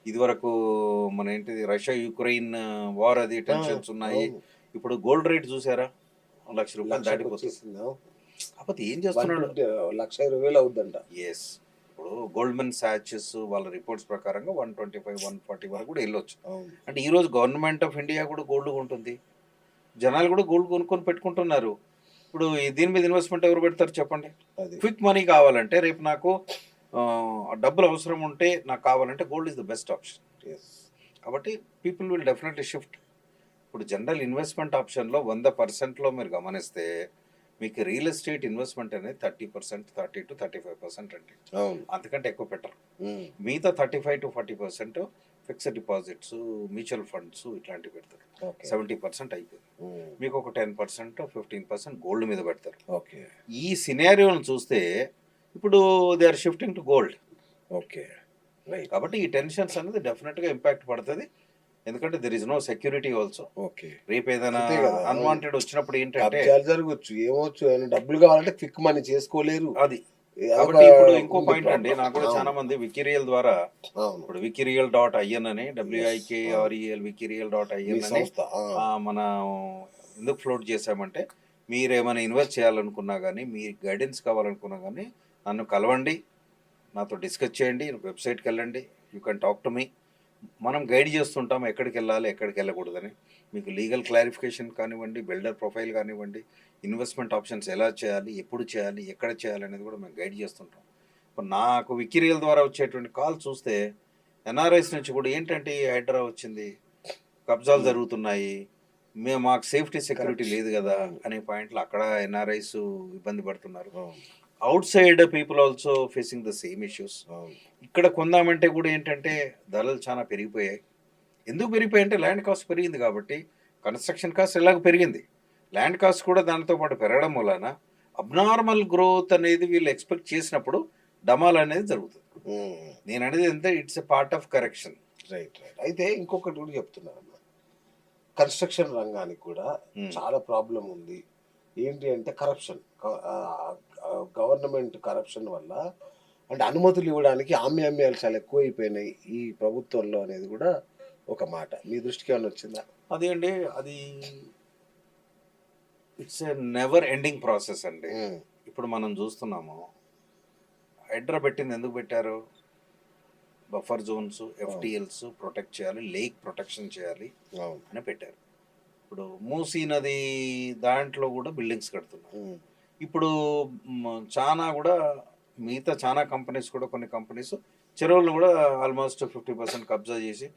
ఇదివరకు మన ఏంటిది రష్యా యుక్రెయిన్ వార్ అది టెన్షన్స్ ఉన్నాయి. ఇప్పుడు గోల్డ్ రేట్ చూసారా, ₹1,00,000 దాటిపోతుంది. కాకపోతే ఏం చేస్తున్నాడు? 1,20,000 అవుద్దంట. ఎస్. ఇప్పుడు గోల్డ్మెన్ సాచెస్ వాళ్ళ రిపోర్ట్స్ ప్రకారంగా 125, 140 వరకు కూడా వెళ్ళొచ్చు. అవును. అంటే ఈరోజు గవర్నమెంట్ ఆఫ్ ఇండియా కూడా గోల్డ్ కొంటుంది, జనాలు కూడా గోల్డ్ కొనుక్కొని పెట్టుకుంటున్నారు. ఇప్పుడు దీని మీద ఇన్వెస్ట్మెంట్ ఎవరు పెడతారు చెప్పండి? అది క్విక్ మనీ కావాలంటే, రేపు నాకు డబ్బులు అవసరం ఉంటే నాకు కావాలంటే gold is the best option. yes. కాబట్టి పీపుల్ విల్ డెఫినెట్లీ షిఫ్ట్. ఇప్పుడు జనరల్ ఇన్వెస్ట్మెంట్ ఆప్షన్లో 100%లో మీరు గమనిస్తే మీకు రియల్ ఎస్టేట్ ఇన్వెస్ట్మెంట్ అనేది 30%, 30-35% అండి. అవును. అంతకంటే ఎక్కువ పెట్టరు. మిగతా 35-40% ఫిక్స్డ్ డిపాజిట్స్, మ్యూచువల్ ఫండ్స్ ఇట్లాంటివి పెడతారు. ఓకే. 70% అయిపోయింది. మీకు ఒక 10%, 15% గోల్డ్ మీద పెడతారు. ఓకే. ఈ సినారియోను చూస్తే ఇప్పుడు they are shifting to gold. Okay. Right. కాబట్టి ఈ టెన్షన్స్ అనేది డెఫినెట్గా ఇంపాక్ట్ పడుతుంది. ఎందుకంటే there is no security also. Okay. రేపు ఏదైనా అంతే కదా. అన్వాంటెడ్ వచ్చినప్పుడు ఏంటంటే కబ్జాలు జరగవచ్చు, ఏమవచ్చు, ఏమైనా డబ్బులు కావాలంటే క్విక్ మనీ చేసుకోలేరు. అది. అదొక కాబట్టి ఇప్పుడు ఇంకో ఉంది పాయింట్ అండి, problem. నాకు కూడా అవును. చాలా మంది వికీరియల్ ద్వారా, అవును. ఇప్పుడు wikirial.in అని WIKREL wikirial.in మీ అని సంస్థ. మన ఎందుకు ఫ్లోట్ చేశామంటే, మీరు ఏమైనా ఇన్వెస్ట్ చేయాలనుకున్నా కానీ, మీ గైడెన్స్ కావాలనుకున్నా కానీ నన్ను కలవండి, నాతో డిస్కస్ చేయండి, వెబ్సైట్కి వెళ్ళండి, you can talk to me. మనం గైడ్ చేస్తుంటాం ఎక్కడికి వెళ్ళాలి, ఎక్కడికి వెళ్ళకూడదని. మీకు లీగల్ క్లారిఫికేషన్ కానివ్వండి, బిల్డర్ ప్రొఫైల్ కానివ్వండి, ఇన్వెస్ట్మెంట్ ఆప్షన్స్ ఎలా చేయాలి, ఎప్పుడు చేయాలి, ఎక్కడ చేయాలి అనేది కూడా మేము గైడ్ చేస్తుంటాం. ఇప్పుడు నాకు వికీరియల్ ద్వారా వచ్చేటువంటి కాల్ చూస్తే ఎన్ఆర్ఐస్ నుంచి కూడా ఏంటంటే హైడ్రా వచ్చింది, కబ్జాలు జరుగుతున్నాయి, మాకు సేఫ్టీ సెక్యూరిటీ లేదు కదా అనే పాయింట్లు అక్కడ ఎన్ఆర్ఐస్ ఇబ్బంది పడుతున్నారు. Out side people also facing the same issues. ఇక్కడ కొందామంటే కూడా ఏంటంటే ధరలు చాలా పెరిగిపోయాయి. ఎందుకు పెరిగిపోయాయి అంటే ల్యాండ్ కాస్ట్ పెరిగింది కాబట్టి. కన్స్ట్రక్షన్ కాస్ట్ ఎలాగో పెరిగింది, ల్యాండ్ కాస్ట్ కూడా దానితో పాటు పెరగడం వలన అబ్నార్మల్ గ్రోత్ అనేది వీళ్ళు ఎక్స్పెక్ట్ చేసినప్పుడు డమాల్ అనేది జరుగుతుంది. నేను అనేది ఎంత it's a part of correction. Right. Right. అయితే ఇంకొకటి కూడా చెప్తున్నాను, కన్స్ట్రక్షన్ రంగానికి కూడా చాలా ప్రాబ్లం ఉంది. ఏంటి అంటే కరప్షన్. గవర్నమెంట్ కరప్షన్ వల్ల, అంటే అనుమతులు ఇవ్వడానికి ఆమ్యామ్యాలు చాలా ఎక్కువైపోయినాయి ఈ ప్రభుత్వంలో అనేది కూడా ఒక మాట మీ దృష్టికి ఏమైనా వచ్చిందా? అది అండి, అది it's a never ending process అండి. ఉమ్, ఇప్పుడు మనం చూస్తున్నాము, హైడ్రా పెట్టింది ఎందుకు పెట్టారు? బఫర్ జోన్స్, ఎఫ్టిఎల్స్ ప్రొటెక్ట్ చేయాలి, లేక్ ప్రొటెక్షన్ చేయాలి అవును. అని పెట్టారు. ఇప్పుడు మూసీ నది దాంట్లో కూడా బిల్డింగ్స్ కడుతున్నారు. ఉమ్, ఇప్పుడు చాలా కూడా మిగతా చాలా కంపెనీస్ కూడా, కొన్ని కంపెనీస్ చెరువులను కూడా ఆల్మోస్ట్ 50% కబ్జా చేసి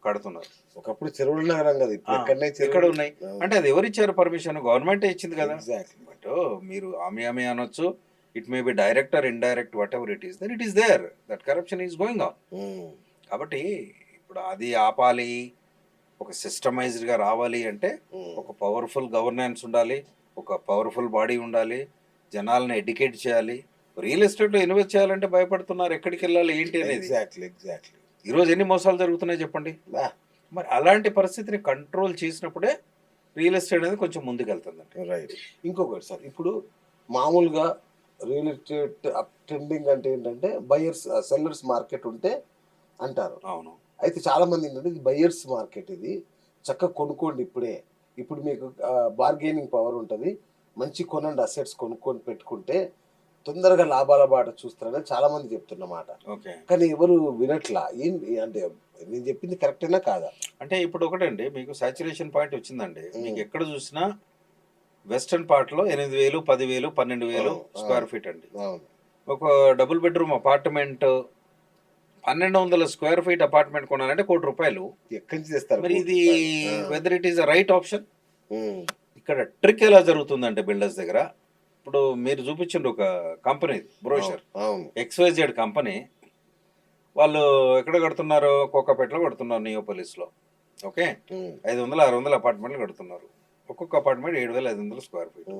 కడుతున్నారు. ఒకప్పుడు చెరువుల నగరం కదా, ఇప్పుడు ఎక్కడనే ఎక్కడ ఉన్నాయి అంటే అది ఎవరిచ్చారు పర్మిషన్? గవర్నమెంటే ఇచ్చింది కదా. ఎగ్జాక్ట్లీ. బట్ మీరు ఆమె అనొచ్చు, it may be direct or indirect, whatever it is, then it is there, that corruption is going on. కాబట్టి ఇప్పుడు అది ఆపాలి, ఒక సిస్టమైజ్డ్గా రావాలి అంటే ఒక పవర్ఫుల్ గవర్నెన్స్ ఉండాలి, ఒక పవర్ఫుల్ బాడీ ఉండాలి, జనాలను ఎడ్యుకేట్ చేయాలి. రియల్ ఎస్టేట్లో ఇన్వెస్ట్ చేయాలంటే భయపడుతున్నారు, ఎక్కడికి వెళ్ళాలి ఏంటి అనేది. ఎగ్జాక్ట్లీ. ఈరోజు ఎన్ని మోసాలు జరుగుతున్నాయి చెప్పండి. మరి అలాంటి పరిస్థితిని కంట్రోల్ చేసినప్పుడే రియల్ ఎస్టేట్ అనేది కొంచెం ముందుకెళ్తుందండి. రైట్. ఇంకొకటి సార్, ఇప్పుడు మామూలుగా రియల్ ఎస్టేట్ అప్ ట్రెండింగ్ అంటే ఏంటంటే బయర్స్ సెల్లర్స్ మార్కెట్ ఉంటే అంటారు. అవును. అయితే చాలా మంది ఏంటంటే ఇది బయర్స్ మార్కెట్, ఇది చక్కగా కొనుక్కోండి ఇప్పుడే, ఇప్పుడు మీకు బార్గెనింగ్ పవర్ ఉంటుంది, మంచి కొనండి అసెట్స్ కొనుక్కొని పెట్టుకుంటే తొందరగా లాభాల బాట చూస్తారని చాలా మంది చెప్తున్నమాట. ఓకే. కానీ ఎవరు వినట్లా. ఏంటి అంటే నేను చెప్పింది కరెక్టేనా కాదా? అంటే ఇప్పుడు ఒకటండి, మీకు సాచురేషన్ పాయింట్ వచ్చిందండి. మీకు ఎక్కడ చూసినా వెస్టర్న్ పార్ట్లో 8,000, 10,000, 12,000 స్క్వేర్ ఫీట్ అండి. అవును. ఒక double bedroom apartment 1,200 square feet apartment కొనాలంటే ₹1,00,00,000. ఎక్కడి నుంచి తెస్తారు? మరి ఇది whether it is a right option? Um, ఇక్కడ ట్రిక్ ఎలా జరుగుతుందంటే బిల్డర్స్ దగ్గర, ఇప్పుడు మీరు చూపించండి ఒక కంపెనీ బ్రోషర్, అవును. XYZ కంపెనీ, వాళ్ళు ఎక్కడ కడుతున్నారు? కోకాపేటలో కడుతున్నారు, నియోపోలిస్లో. ఓకే, 500, 600 అపార్ట్మెంట్లు కడుతున్నారు. ఒక్కొక్క అపార్ట్మెంట్ 7,500 స్క్వేర్ ఫీట్.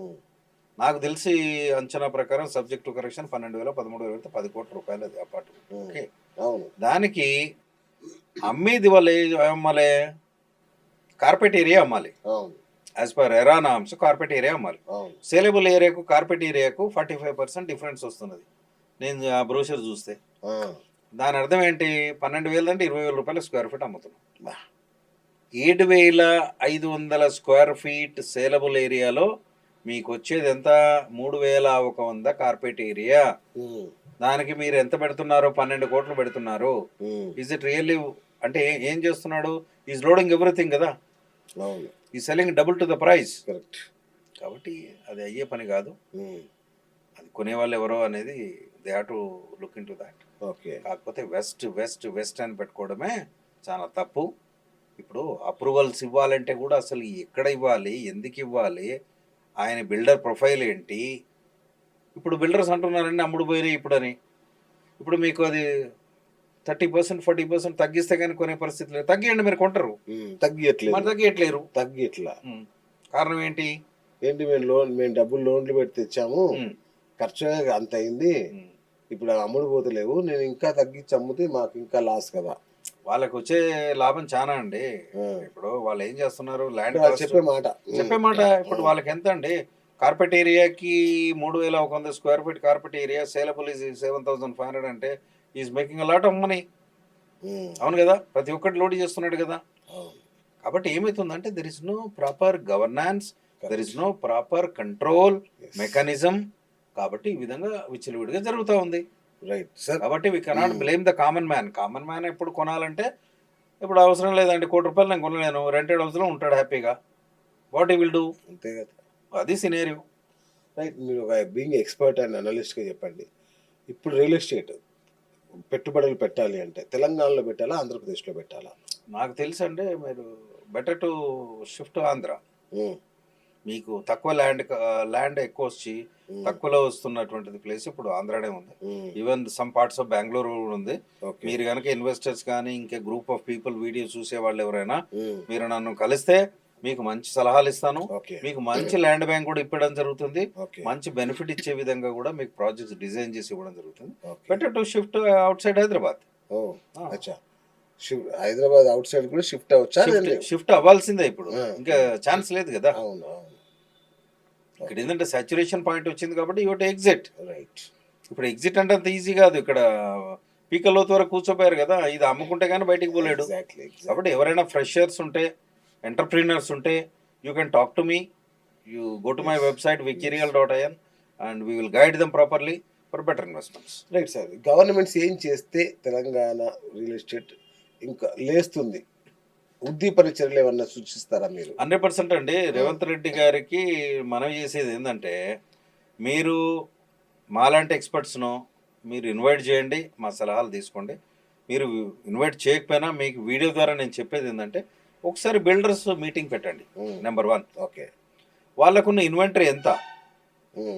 నాకు తెలిసి అంచనా ప్రకారం సబ్జెక్ట్ టు కరెక్షన్ 12,000, 13,000, ₹10 కోట్ల అది అపార్ట్మెంట్. ఓకే, అవును. దానికి అమ్మేది వాళ్ళు అమ్మాలి, కార్పెట్ ఏరియా అమ్మాలి. అవును. యాజ్ పర్ ఎరా నామ్స్ కార్పెట్ ఏరియా అమ్మాలి. అవును. సేలబుల్ ఏరియాకు కార్పెట్ ఏరియాకు 45% డిఫరెన్స్ వస్తున్నది నేను ఆ బ్రోషర్ చూస్తే. దాని అర్థం ఏంటి? 12,000 అంటే ₹20,000 స్క్వేర్ ఫీట్ అమ్ముతున్నాం. 7,500 స్క్వేర్ ఫీట్ సేలబుల్ ఏరియాలో మీకు వచ్చేది ఎంత? 3,100 కార్పెట్ ఏరియా. దానికి మీరు ఎంత పెడుతున్నారు? 12 కోట్లు పెడుతున్నారు. Is it really? అంటే ఏం చేస్తున్నాడు? ఈజ్ లోడింగ్ ఎవ్రీథింగ్ కదా, ఈ selling double to the price. Correct. కాబట్టి అది అయ్యే పని కాదు. అది కొనేవాళ్ళు ఎవరో అనేది they have to look in to that. Okay. కాకపోతే వెస్ట్ వెస్ట్ వెస్ట్ అని పెట్టుకోవడమే చాలా తప్పు. ఇప్పుడు అప్రూవల్స్ ఇవ్వాలంటే కూడా అసలు ఎక్కడ ఇవ్వాలి, ఎందుకు ఇవ్వాలి, ఆయన బిల్డర్ ప్రొఫైల్ ఏంటి? ఇప్పుడు బిల్డర్స్ అంటున్నారండి అమ్ముడు పోయినాయి ఇప్పుడని. ఇప్పుడు మీకు అది 30%, 40% తగ్గిస్తే కానీ కొనే పరిస్థితి లేదు. తగ్గియండి, మీరు కొంటారు. తగ్గియట్లేదు. తగ్గియట్లా. కారణం ఏంటి? మేము డబ్బులు లోన్లు పెట్టి తెచ్చాము, ఖర్చు అంత అయింది, ఇప్పుడు అమ్ముడు పోతలేవు, నేను ఇంకా తగ్గించి అమ్ముతే మాకు ఇంకా లాస్ కదా. వాళ్ళకి వచ్చే లాభం చాలా అండి. ఇప్పుడు వాళ్ళు ఏం చేస్తున్నారు? ల్యాండ్ చెప్పే మాట ఇప్పుడు వాళ్ళకి ఎంత అండి? కార్పెట్ ఏరియాకి 3,100 square feet carpet area saleable is 7,500 అంటే is making a lot of money. అవును కదా, ప్రతి ఒక్కటి లోడ్ చేస్తున్నాడు కదా. కాబట్టి ఏమవుతుందంటే there is no proper governance, there is no proper control mechanism. కాబట్టి ఈ విధంగా విచ్చలవిడిగా జరుగుతూ ఉంది. Right sir. కాబట్టి we cannot blame the common man. Common man ఎప్పుడు కొనాలంటే ఇప్పుడు అవసరం లేదండి, ₹1,00,00,000 నేను కొనలేను, రెంటెడ్ హౌస్లో ఉంటాడు హ్యాపీగా. What he will do? అంతే కదా, అది సినేరియో. రైట్. మీరు ఒక బీయింగ్ ఎక్స్పర్ట్ అండ్ అనలిస్ట్గా చెప్పండి, ఇప్పుడు రియల్ ఎస్టేట్ పెట్టుబడులు పెట్టాలి అంటే తెలంగాణలో పెట్టాలా, ఆంధ్రప్రదేశ్లో పెట్టాలా? నాకు తెలుసు అండి, మీరు బెటర్ టు షిఫ్ట్ ఆంధ్ర. మీకు తక్కువ ల్యాండ్ ఎక్కువ వచ్చి తక్కువలో వస్తున్నటువంటిది ప్లేస్ ఇప్పుడు ఆంధ్రానే ఉంది. Even some parts of Bengaluru ఉంది. మీరు కనుక ఇన్వెస్టర్స్ కానీ ఇంకా గ్రూప్ ఆఫ్ పీపుల్ వీడియో చూసే వాళ్ళు ఎవరైనా మీరు నన్ను కలిస్తే మీకు మంచి సలహాలు ఇస్తాను. మీకు మంచి ల్యాండ్ బ్యాంక్ కూడా ఇవ్వడం జరుగుతుంది. మంచి బెనిఫిట్ ఇచ్చే విధంగా కూడా మీకు ప్రాజెక్ట్స్ డిజైన్ చేసి ఇవ్వడం జరుగుతుంది. Better to shift out side Hyderabad. Hyderabad out side కూడా షిఫ్ట్ అవ్వచ్చా? షిఫ్ట్ అవ్వాల్సిందే, ఇప్పుడు ఇంకా ఛాన్స్ లేదు కదా. ఇక్కడ ఏంటంటే సాచురేషన్ పాయింట్ వచ్చింది కాబట్టి యూ టు ఎగ్జిట్. రైట్. ఇప్పుడు ఎగ్జిట్ అంటే అంత ఈజీ కాదు. ఇక్కడ పీకల్లోతు వరకు కూర్చోపోయారు కదా, ఇది అమ్ముకుంటే కానీ బయటికి పోలేడు. ఎగ్జాక్ట్లీ కాబట్టి ఎవరైనా ఫ్రెషర్స్ ఉంటే, ఎంటర్ప్రీనర్స్ ఉంటే, you can talk to me, you go to my website wikirial.in and we will guide them properly for better investments. Right sir. Governments ఏం చేస్తే తెలంగాణ రియల్ ఎస్టేట్ ఇంకా లేస్తుంది? ఉద్దీపన చర్యలు ఏమన్నా సూచిస్తారా మీరు? 100% అండి. రేవంత్ రెడ్డి గారికి మనం చేసేది ఏంటంటే, మీరు మాలాంటి ఎక్స్పర్ట్స్ను మీరు ఇన్వైట్ చేయండి, మా సలహాలు తీసుకోండి. మీరు ఇన్వైట్ చేయకపోయినా మీకు వీడియో ద్వారా నేను చెప్పేది ఏంటంటే, ఒకసారి బిల్డర్స్ మీటింగ్ పెట్టండి. నెంబర్ 1, ఓకే, వాళ్ళకున్న ఇన్వెంటరీ ఎంత,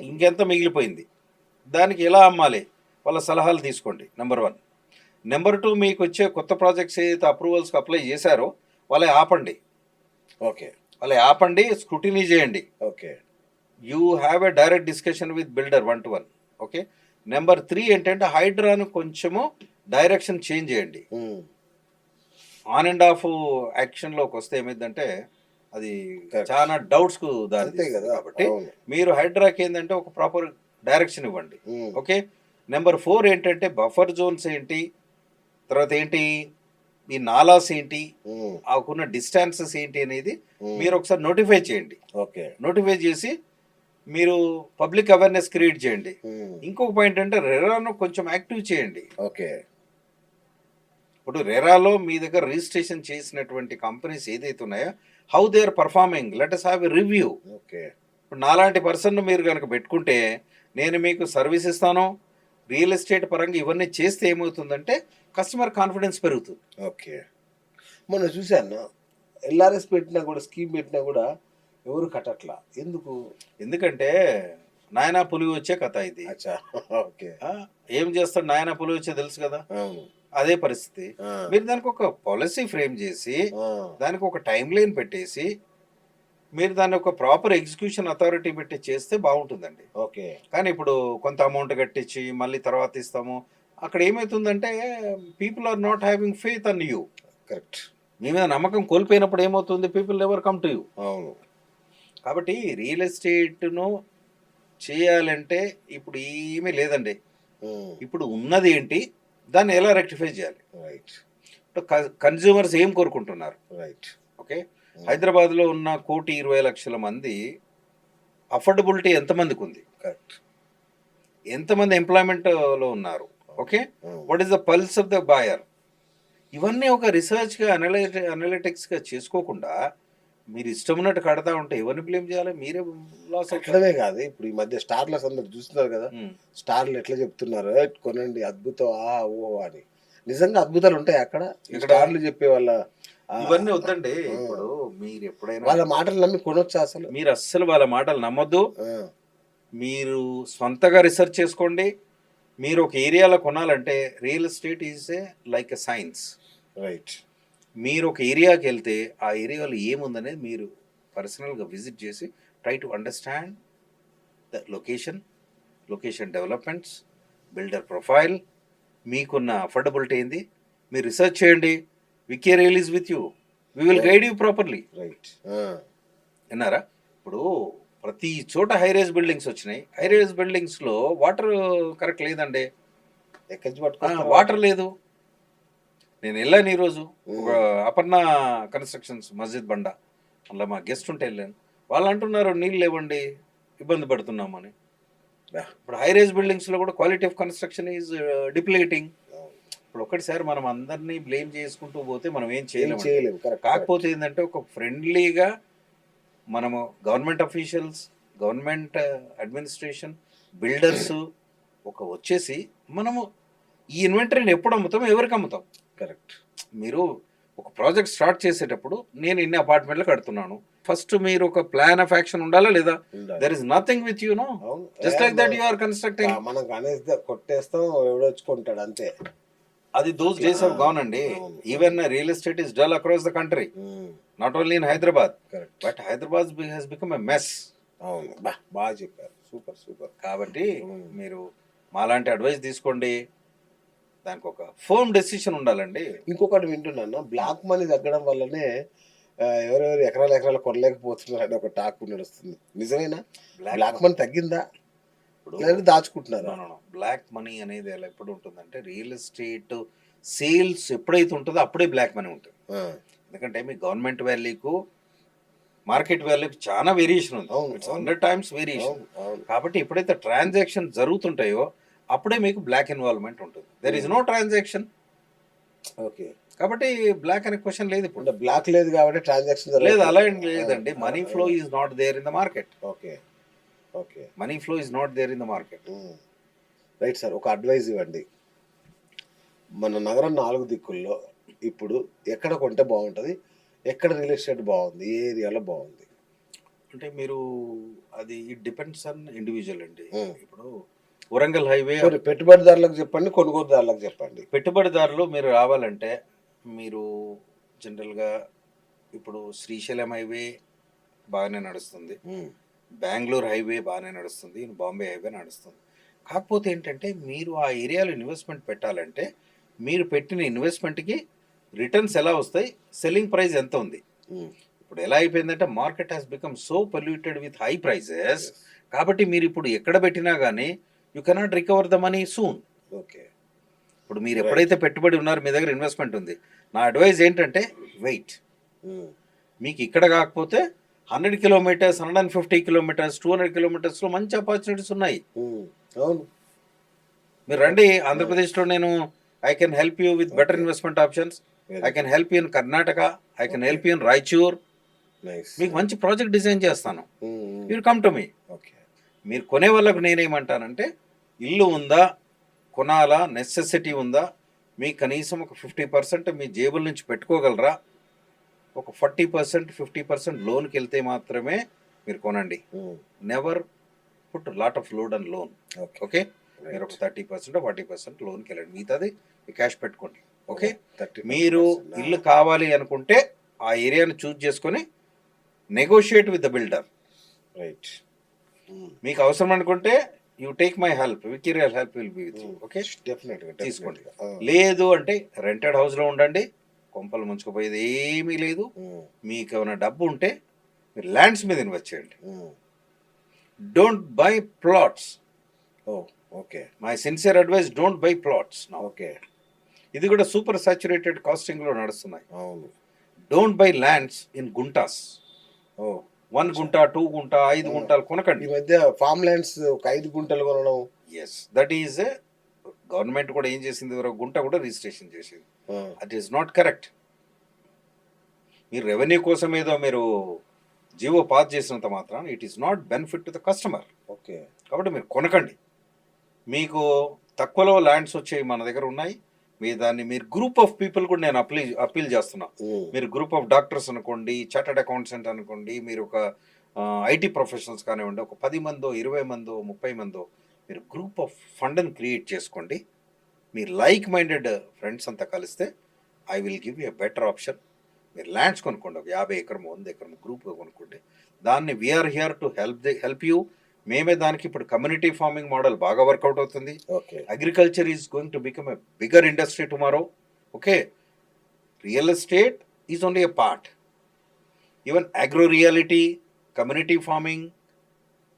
ఇంకెంత మిగిలిపోయింది, దానికి ఎలా అమ్మాలి, వాళ్ళ సలహాలు తీసుకోండి. నెంబర్ 1. నెంబర్ 2, మీకు వచ్చే కొత్త ప్రాజెక్ట్స్ ఏదైతే అప్రూవల్స్కి అప్లై చేశారో వాళ్ళే ఆపండి. ఓకే, వాళ్ళే ఆపండి, స్క్రూటినీ చేయండి. Okay, you have a direct discussion with builder 1-to-1. Okay. Number 3 ఏంటంటే, హైడ్రాను కొంచెము డైరెక్షన్ చేంజ్ చేయండి. ఆన్ అండ్ ఆఫ్ యాక్షన్లోకి వస్తే ఏమైందంటే అది చాలా డౌట్స్కు దారి అంతే కదా. కాబట్టి మీరు హైడ్రాకి ఏంటంటే ఒక ప్రాపర్ డైరెక్షన్ ఇవ్వండి. ఓకే. నెంబర్ 4 ఏంటంటే, బఫర్ జోన్స్ ఏంటి, తర్వాత ఏంటి ఈ నాలాస్ ఏంటి, ఆకున్న డిస్టాన్సెస్ ఏంటి అనేది మీరు ఒకసారి నోటిఫై చేయండి. ఓకే, నోటిఫై చేసి మీరు పబ్లిక్ అవేర్నెస్ క్రియేట్ చేయండి. ఇంకొక పాయింట్ అంటే, రెరాను కొంచెం యాక్టివ్ చేయండి. ఓకే, ఇప్పుడు రెరాలో మీ దగ్గర రిజిస్ట్రేషన్ చేసినటువంటి కంపెనీస్ ఏదైతే ఉన్నాయో, how they are performing, let us have a review. Okay, ఇప్పుడు నాలాంటి పర్సన్ మీరు కనుక పెట్టుకుంటే, నేను మీకు సర్వీస్ ఇస్తాను, రియల్ ఎస్టేట్ పరంగా ఇవన్నీ చేస్తే ఏమవుతుందంటే కస్టమర్ కాన్ఫిడెన్స్ పెరుగుతుంది. ఓకే. మొన్న చూశాను, ఎల్ఆర్ఎస్ పెట్టినా కూడా, స్కీమ్ పెట్టినా కూడా ఎవరు కట్టట్లా. ఎందుకు? ఎందుకంటే నాయనా పులి వచ్చే కథ ఇది. అచ్చా, ఓకే. ఏం చేస్తాడు నాయనా పులి వచ్చే తెలుసు కదా, అవును. అదే పరిస్థితి. మీరు దానికి ఒక పాలసీ ఫ్రేమ్ చేసి, దానికి ఒక టైం లైన్ పెట్టేసి, మీరు దాన్ని ఒక ప్రాపర్ ఎగ్జిక్యూషన్ అథారిటీ పెట్టి చేస్తే బాగుంటుందండి. ఓకే. కానీ ఇప్పుడు కొంత అమౌంట్ కట్టించి మళ్ళీ తర్వాత ఇస్తాము, అక్కడ ఏమవుతుందంటే people are not having faith on you. Correct. మీ మీద నమ్మకం కోల్పోయినప్పుడు ఏమవుతుంది, people never come to you. అవును. కాబట్టి రియల్ ఎస్టేట్ను చేయాలంటే ఇప్పుడు ఏమీ లేదండి. ఇప్పుడు ఉన్నది ఏంటి, దాన్ని ఎలా రెక్టిఫై చేయాలి. రైట్. కన్జ్యూమర్స్ ఏం కోరుకుంటున్నారు. రైట్. ఓకే. హైదరాబాద్లో ఉన్న 1,20,00,000 మంది అఫోర్డబిలిటీ ఎంతమందికి ఉంది, కరెక్ట్, ఎంతమంది ఎంప్లాయ్మెంట్లో ఉన్నారు. Okay. What is the pulse of the buyer, ఇవన్నీ ఒక రీసెర్చ్గా అనలిటిక్స్గా చేసుకోకుండా మీరు ఇష్టం ఉన్నట్టు కడతా ఉంటే ఎవరిని బ్లేమ్ చేయాలి, మీరే లాస్ అక్కడమే కాదు. ఇప్పుడు ఈ మధ్య స్టార్లర్స్ అందరు చూస్తున్నారు కదా, స్టార్లు ఎట్లా చెప్తున్నారు, కొనండి అద్భుతం ఆ ఓ అని. నిజంగా అద్భుతాలు ఉంటాయి అక్కడ. స్టార్లు చెప్పే వాళ్ళ ఇవన్నీ వద్దండి. ఇప్పుడు మీరు ఎప్పుడైనా వాళ్ళ మాటలు నమ్మి కొనొచ్చా? అసలు మీరు అస్సలు వాళ్ళ మాటలు నమ్మొద్దు. మీరు సొంతగా రీసెర్చ్ చేసుకోండి. మీరు ఒక ఏరియాలో కొనాలంటే real estate is a like a science. Right. మీరు ఒక ఏరియాకి వెళ్తే ఆ ఏరియాలో ఏముందనేది మీరు పర్సనల్గా విజిట్ చేసి try to understand the location developments, builder profile, మీకున్న అఫోర్డబిలిటీ ఏంది, మీరు రీసెర్చ్ చేయండి. Wikirial is with you, we will guide you properly. Right. విన్నారా? ఇప్పుడు ప్రతి చోట హైరేజ్ బిల్డింగ్స్ వచ్చినాయి. హైరేజ్ బిల్డింగ్స్లో వాటర్ కరెక్ట్ లేదండి, వాటర్ లేదు. నేను వెళ్ళాను ఈరోజు ఒక అపర్ణ కన్స్ట్రక్షన్స్ మస్జిద్ బండ, అలా మా గెస్ట్ ఉంటే వెళ్ళాను. వాళ్ళు అంటున్నారు నీళ్ళు లేవండి, ఇబ్బంది పడుతున్నామని. ఇప్పుడు హైరేజ్ బిల్డింగ్స్లో కూడా quality of construction is depleting. ఇప్పుడు ఒక్కటిసారి మనం అందరినీ బ్లేమ్ చేసుకుంటూ పోతే మనం ఏం చేయలేము. కాకపోతే ఏంటంటే ఒక ఫ్రెండ్లీగా మనము government officials, government administration, builders ఒక వచ్చేసి మనము ఈ ఇన్వెంటరీని ఎప్పుడు అమ్ముతాం, ఎవరికి అమ్ముతాం. కరెక్ట్. మీరు ఒక ప్రాజెక్ట్ స్టార్ట్ చేసేటప్పుడు నేను ఇన్ని అపార్ట్మెంట్లు కడుతున్నాను, ఫస్ట్ మీరు ఒక ప్లాన్ ఆఫ్ యాక్షన్ ఉండాలా లేదా? There is nothing with you no, just like that you are constructing. మనం అనేస్తే కొట్టేస్తాం, ఎవడొచ్చుకుంటాడు అంతే. అది దోస్ డేస్ ఆఫ్ గాన్ అండి. Even real estate is dull across the country, not only in Hyderabad, but Hyderabad has become a mess. అవును, బాగా చెప్పారు, సూపర్ సూపర్. కాబట్టి మీరు మాలాంటి అడ్వైస్ తీసుకోండి, దానికి ఒక ఫర్మ్ డెసిషన్ ఉండాలండి. ఇంకొకటి వింటున్నాను, బ్లాక్ మనీ తగ్గడం వల్లనే ఎవరెవరు ఎకరాలు కొనలేకపోతున్నారు అని ఒక టాక్ నడుస్తుంది. నిజమేనా? బ్లాక్ మనీ తగ్గిందా? ఇప్పుడు లేదంటే దాచుకుంటున్నారా? బ్లాక్ మనీ అనేది ఎలా ఎప్పుడు ఉంటుందంటే రియల్ ఎస్టేట్ సేల్స్ ఎప్పుడైతే ఉంటుందో అప్పుడే బ్లాక్ మనీ ఉంటుంది. ఆ, ఎందుకంటే మీ గవర్నమెంట్ వాల్యూకు మార్కెట్ వాల్యూకి చాలా వేరియేషన్ ఉంది. అవును, ఇట్స్ అవును. 100 టైమ్స్ వేరియేషన్. అవును, అవును. కాబట్టి ఎప్పుడైతే ట్రాన్సాక్షన్ జరుగుతుంటాయో అప్పుడే మీకు బ్లాక్ ఇన్వాల్వ్మెంట్ ఉంటుంది. There is no transaction. Okay. కాబట్టి బ్లాక్ అనే క్వశ్చన్ లేదు ఇప్పుడు. అంటే బ్లాక్ లేదు కాబట్టి ట్రాన్సాక్షన్ లేదు, అలా ఏం జరగట్లేదు. లేదండి. Money flow is not there in the market. Okay, okay. Money flow is not there in the market. Right sir. ఒక అడ్వైజ్ ఇవ్వండి. మన నగరం 4 దిక్కుల్లో ఇప్పుడు ఎక్కడ కొంటే బాగుంటుంది, ఎక్కడ రియల్ ఎస్టేట్ బాగుంది, ఏ ఏరియాలో బాగుంది? అంటే మీరు అది ఇట్ డిపెండ్స్ ఆన్ ఇండివిజువల్ అండి. Hmm. ఇప్పుడు వరంగల్ హైవే కొన్ని పెట్టుబడిదారులకు చెప్పండి, కొనుగోలుదారులకు చెప్పండి. పెట్టుబడిదారులు మీరు రావాలంటే మీరు జనరల్గా ఇప్పుడు శ్రీశైలం హైవే బాగానే నడుస్తుంది, ఉమ్, బెంగళూరు హైవే బాగానే నడుస్తుంది, బాంబే హైవే నడుస్తుంది. కాకపోతే ఏంటంటే మీరు ఆ ఏరియాలో ఇన్వెస్ట్మెంట్ పెట్టాలంటే మీరు పెట్టిన ఇన్వెస్ట్మెంట్కి రిటర్న్స్ ఎలా వస్తాయి, సెల్లింగ్ ప్రైస్ ఎంత ఉంది. ఉమ్, ఇప్పుడు ఎలా అయిపోయిందంటే market has become so polluted with high prices. కాబట్టి మీరు ఇప్పుడు ఎక్కడ పెట్టినా కానీ you cannot recover the money soon. Okay. ఇప్పుడు మీరు ఎప్పుడైతే పెట్టుబడి ఉన్నారో మీ దగ్గర ఇన్వెస్ట్మెంట్ ఉంది, నా అడ్వైజ్ ఏంటంటే వెయిట్. ఉమ్, మీకు ఇక్కడ కాకపోతే 100 కిలోమీటర్స్, 150 కిలోమీటర్స్, 200 కిలోమీటర్స్లో మంచి ఆపర్చునిటీస్ ఉన్నాయి. ఉమ్, అవును. మీరు రండి ఆంధ్రప్రదేశ్లో, నేను I can help you with better Okay. Investment options. Very I can help you in Karnataka, I can help you in Raichur. Nice. మీకు మంచి ప్రాజెక్ట్ డిజైన్ చేస్తాను. Um, you come to me. Okay. మీరు కొనే వాళ్ళకు నేనేమంటానంటే ఇల్లు ఉందా, కొనాలా, నెసెసిటీ ఉందా, మీకు కనీసం ఒక 50% మీ జేబుల నుంచి పెట్టుకోగలరా, ఒక 40% 50% లోన్కి వెళ్తే మాత్రమే మీరు కొనండి. Um, never put lot of load and loan. Okay. Okay, మీరు ఒక 30% 40% లోన్కి వెళ్ళండి, మిగతాది మీ క్యాష్ పెట్టుకోండి. ఓకే, 30% మీరు ఇల్లు కావాలి అనుకుంటే ఆ ఏరియాని చూజ్ చేసుకొని negotiate with the builder. Right. మీకు అవసరం అనుకుంటే you take my help, Wikirial help will be with you. Okay, డెఫినెట్గా తీసుకోండి. తీసుకోండి. లేదు అంటే రెంటెడ్ హౌస్లో ఉండండి, కొంపలు ముంచుకుపోయేది ఏమీ లేదు. మీకు ఏమైనా డబ్బు ఉంటే మీరు ల్యాండ్స్ మీద ఇన్వెస్ట్ చేయండి. Don't buy plots. Oh, okay. My sincere advice, don't buy plots. Okay. ఇది కూడా సూపర్ సాచురేటెడ్ కాస్టింగ్లో నడుస్తున్నాయి. అవును. డోంట్ బై ల్యాండ్స్ ఇన్ గుంటాస్. ఓ, 1 గుంట, 2 గుంట, 5 గుంటలు ఈ కొనకండి. మధ్య ఫామ్ ల్యాండ్స్ ఒక 5 గుంటలు కొనడం. ఎస్, దట్ ఈజ్ గవర్నమెంట్ కూడా ఏం చేసింది, ఒక గుంట కూడా రిజిస్ట్రేషన్ చేసింది. That is not correct. మీరు రెవెన్యూ కోసం ఏదో మీరు జీవో పాస్ చేసినంత మాత్రం it is not benefit to the customer. Okay. కాబట్టి మీరు కొనకండి. మీకు తక్కువలో ల్యాండ్స్ వచ్చేవి మన దగ్గర ఉన్నాయి. మీరు గ్రూప్ ఆఫ్ పీపుల్ కూడా నేను అప్పీల్ చేస్తున్నా. మీరు గ్రూప్ ఆఫ్ డాక్టర్స్ అనుకోండి, చార్టర్డ్ అకౌంటెంట్ అనుకోండి, మీరు ఒక ఐటీ ప్రొఫెషనల్స్ కానివ్వండి, ఒక 10 మందో 20 మందో 30 మందో మీరు గ్రూప్ ఆఫ్ ఫండ్ని క్రియేట్ చేసుకోండి. మీ లైక్ మైండెడ్ ఫ్రెండ్స్ అంతా కలిస్తే I will give you a better option. మీరు ల్యాండ్స్ కొనుక్కోండి, ఒక 50 ఎకరం 100 ఎకరం గ్రూప్గా కొనుక్కోండి. దాన్ని we are here to help you. మేమే దానికి ఇప్పుడు కమ్యూనిటీ ఫార్మింగ్ మోడల్ బాగా వర్కౌట్ అవుతుంది. Okay. Agriculture is going to become a bigger industry tomorrow. Okay, real estate is only a part. Even agro reality, community farming,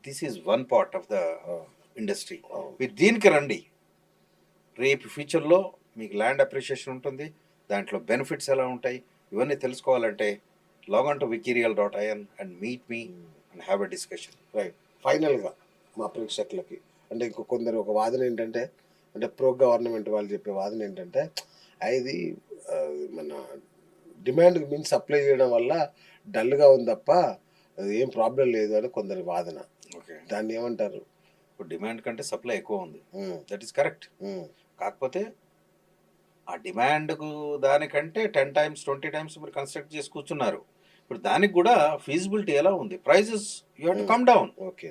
this is one part of the industry. మీరు దీనికి రండి. రేపు ఫ్యూచర్లో మీకు land appreciation ఉంటుంది, దాంట్లో benefits ఎలా ఉంటాయి ఇవన్నీ తెలుసుకోవాలంటే log on to wikirial.in and meet me and have a discussion. Right. ఫైనల్గా మా ప్రేక్షకులకి అంటే ఇంకో కొందరు ఒక వాదన ఏంటంటే, అంటే ప్రో గవర్నమెంట్ వాళ్ళు చెప్పే వాదన ఏంటంటే, ఇది మన డిమాండ్కి మించి సప్లై చేయడం వల్ల డల్గా ఉంది తప్ప అది ఏం ప్రాబ్లం లేదు అని కొందరి వాదన. ఓకే, దాన్ని ఏమంటారు? ఇప్పుడు డిమాండ్ కంటే సప్లై ఎక్కువ ఉంది, దట్ ఈస్ కరెక్ట్. కాకపోతే ఆ డిమాండ్కు దానికంటే 10 times 20 times మీరు కన్స్ట్రక్ట్ చేసి కూర్చున్నారు. ఇప్పుడు దానికి కూడా ఫీజిబిలిటీ ఎలా ఉంది, prices you have to come down. Okay.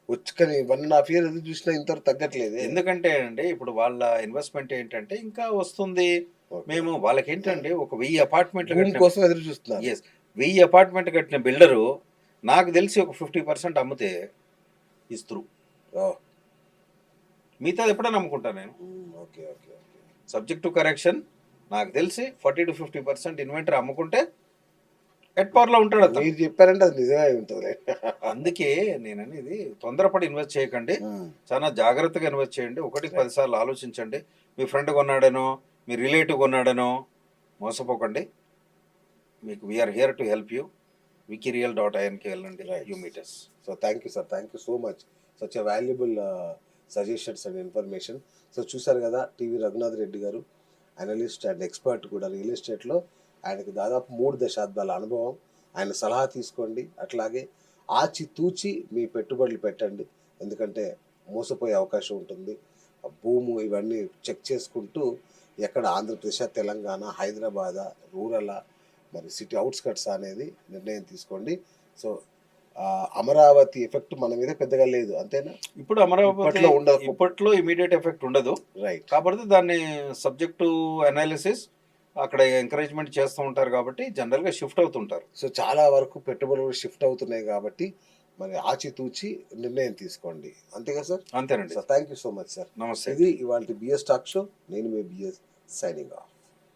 వచ్చుకొని 1.5 years ఎదురు చూసినా ఇంతవరకు తగ్గట్లేదు. ఎందుకంటే అండి ఇప్పుడు వాళ్ళ ఇన్వెస్ట్మెంట్ ఏంటంటే ఇంకా వస్తుంది. మేము వాళ్ళకి ఏంటంటే ఒక 1000 అపార్ట్మెంట్లు కోసం ఎదురు చూస్తున్నారు. 1000 అపార్ట్మెంట్ కట్టిన బిల్డరు నాకు తెలిసి ఒక 50% అమ్మితే ఇస్తారు. మిగతాది ఎప్పుడైనా నమ్ముకుంటాను నేను. Okay, okay, okay. Subject to correction నాకు తెలిసి 40 to 50% ఇన్వెంటరీ అమ్ముకుంటే ఎట్ పవర్ లో ఉంటాడు అతను. మీరు చెప్పారంటే అది నిజమే అయి ఉంటుంది. అందుకే నేను అనేది తొందరపడి ఇన్వెస్ట్ చేయకండి, ఉమ్, చాలా జాగ్రత్తగా ఇన్వెస్ట్ చేయండి. ఒకటికి Right. 10 సార్లు ఆలోచించండి. మీ ఫ్రెండ్ కొన్నాడనో, మీ రిలేటివ్ కొన్నాడనో మోసపోకండి. మీకు we're here to help you. wikirial.inకి వెళ్ళండి, Right. You meet us. So thank you sir, thank you so much, such a valuable suggestions and information. So చూసారు కదా టీవీ రఘునాథ్ రెడ్డి గారు, అనలిస్ట్ అండ్ ఎక్స్పర్ట్ కూడా రియల్ ఎస్టేట్లో. ఆయనకి దాదాపు 3 దశాబ్దాల అనుభవం. ఆయన సలహా తీసుకోండి, అట్లాగే ఆచితూచి మీ పెట్టుబడులు పెట్టండి, ఎందుకంటే మోసపోయే అవకాశం ఉంటుంది. ఆ భూము ఇవన్నీ చెక్ చేసుకుంటూ ఎక్కడ ఆంధ్రప్రదేశ్, తెలంగాణ, హైదరాబాద్, రూరల్, మరి సిటీ అవుట్స్కట్స్ అనేది నిర్ణయం తీసుకోండి. సో అమరావతి ఎఫెక్ట్ మన మీద పెద్దగా లేదు, అంతేనా? ఇప్పుడు అమరావతి ఇప్పట్లో ఉండదు. ఇప్పట్లో ఇమీడియట్ ఎఫెక్ట్ ఉండదు, రైట్. కాబట్టి దాన్ని సబ్జెక్ట్ టు అనాలిసిస్ అక్కడ ఎంకరేజ్మెంట్ చేస్తూ ఉంటారు కాబట్టి జనరల్గా షిఫ్ట్ అవుతుంటారు. సో చాలా వరకు పెట్టుబడులు షిఫ్ట్ అవుతున్నాయి కాబట్టి మరి ఆచితూచి నిర్ణయం తీసుకోండి, అంతేగా సార్? అంతేనండి. So thank you so much sir. నమస్తే. ఇది ఇవాళ బిఎస్ టాక్ షో. నేను మీ బిఎస్ సైనింగ్ ఆఫ్.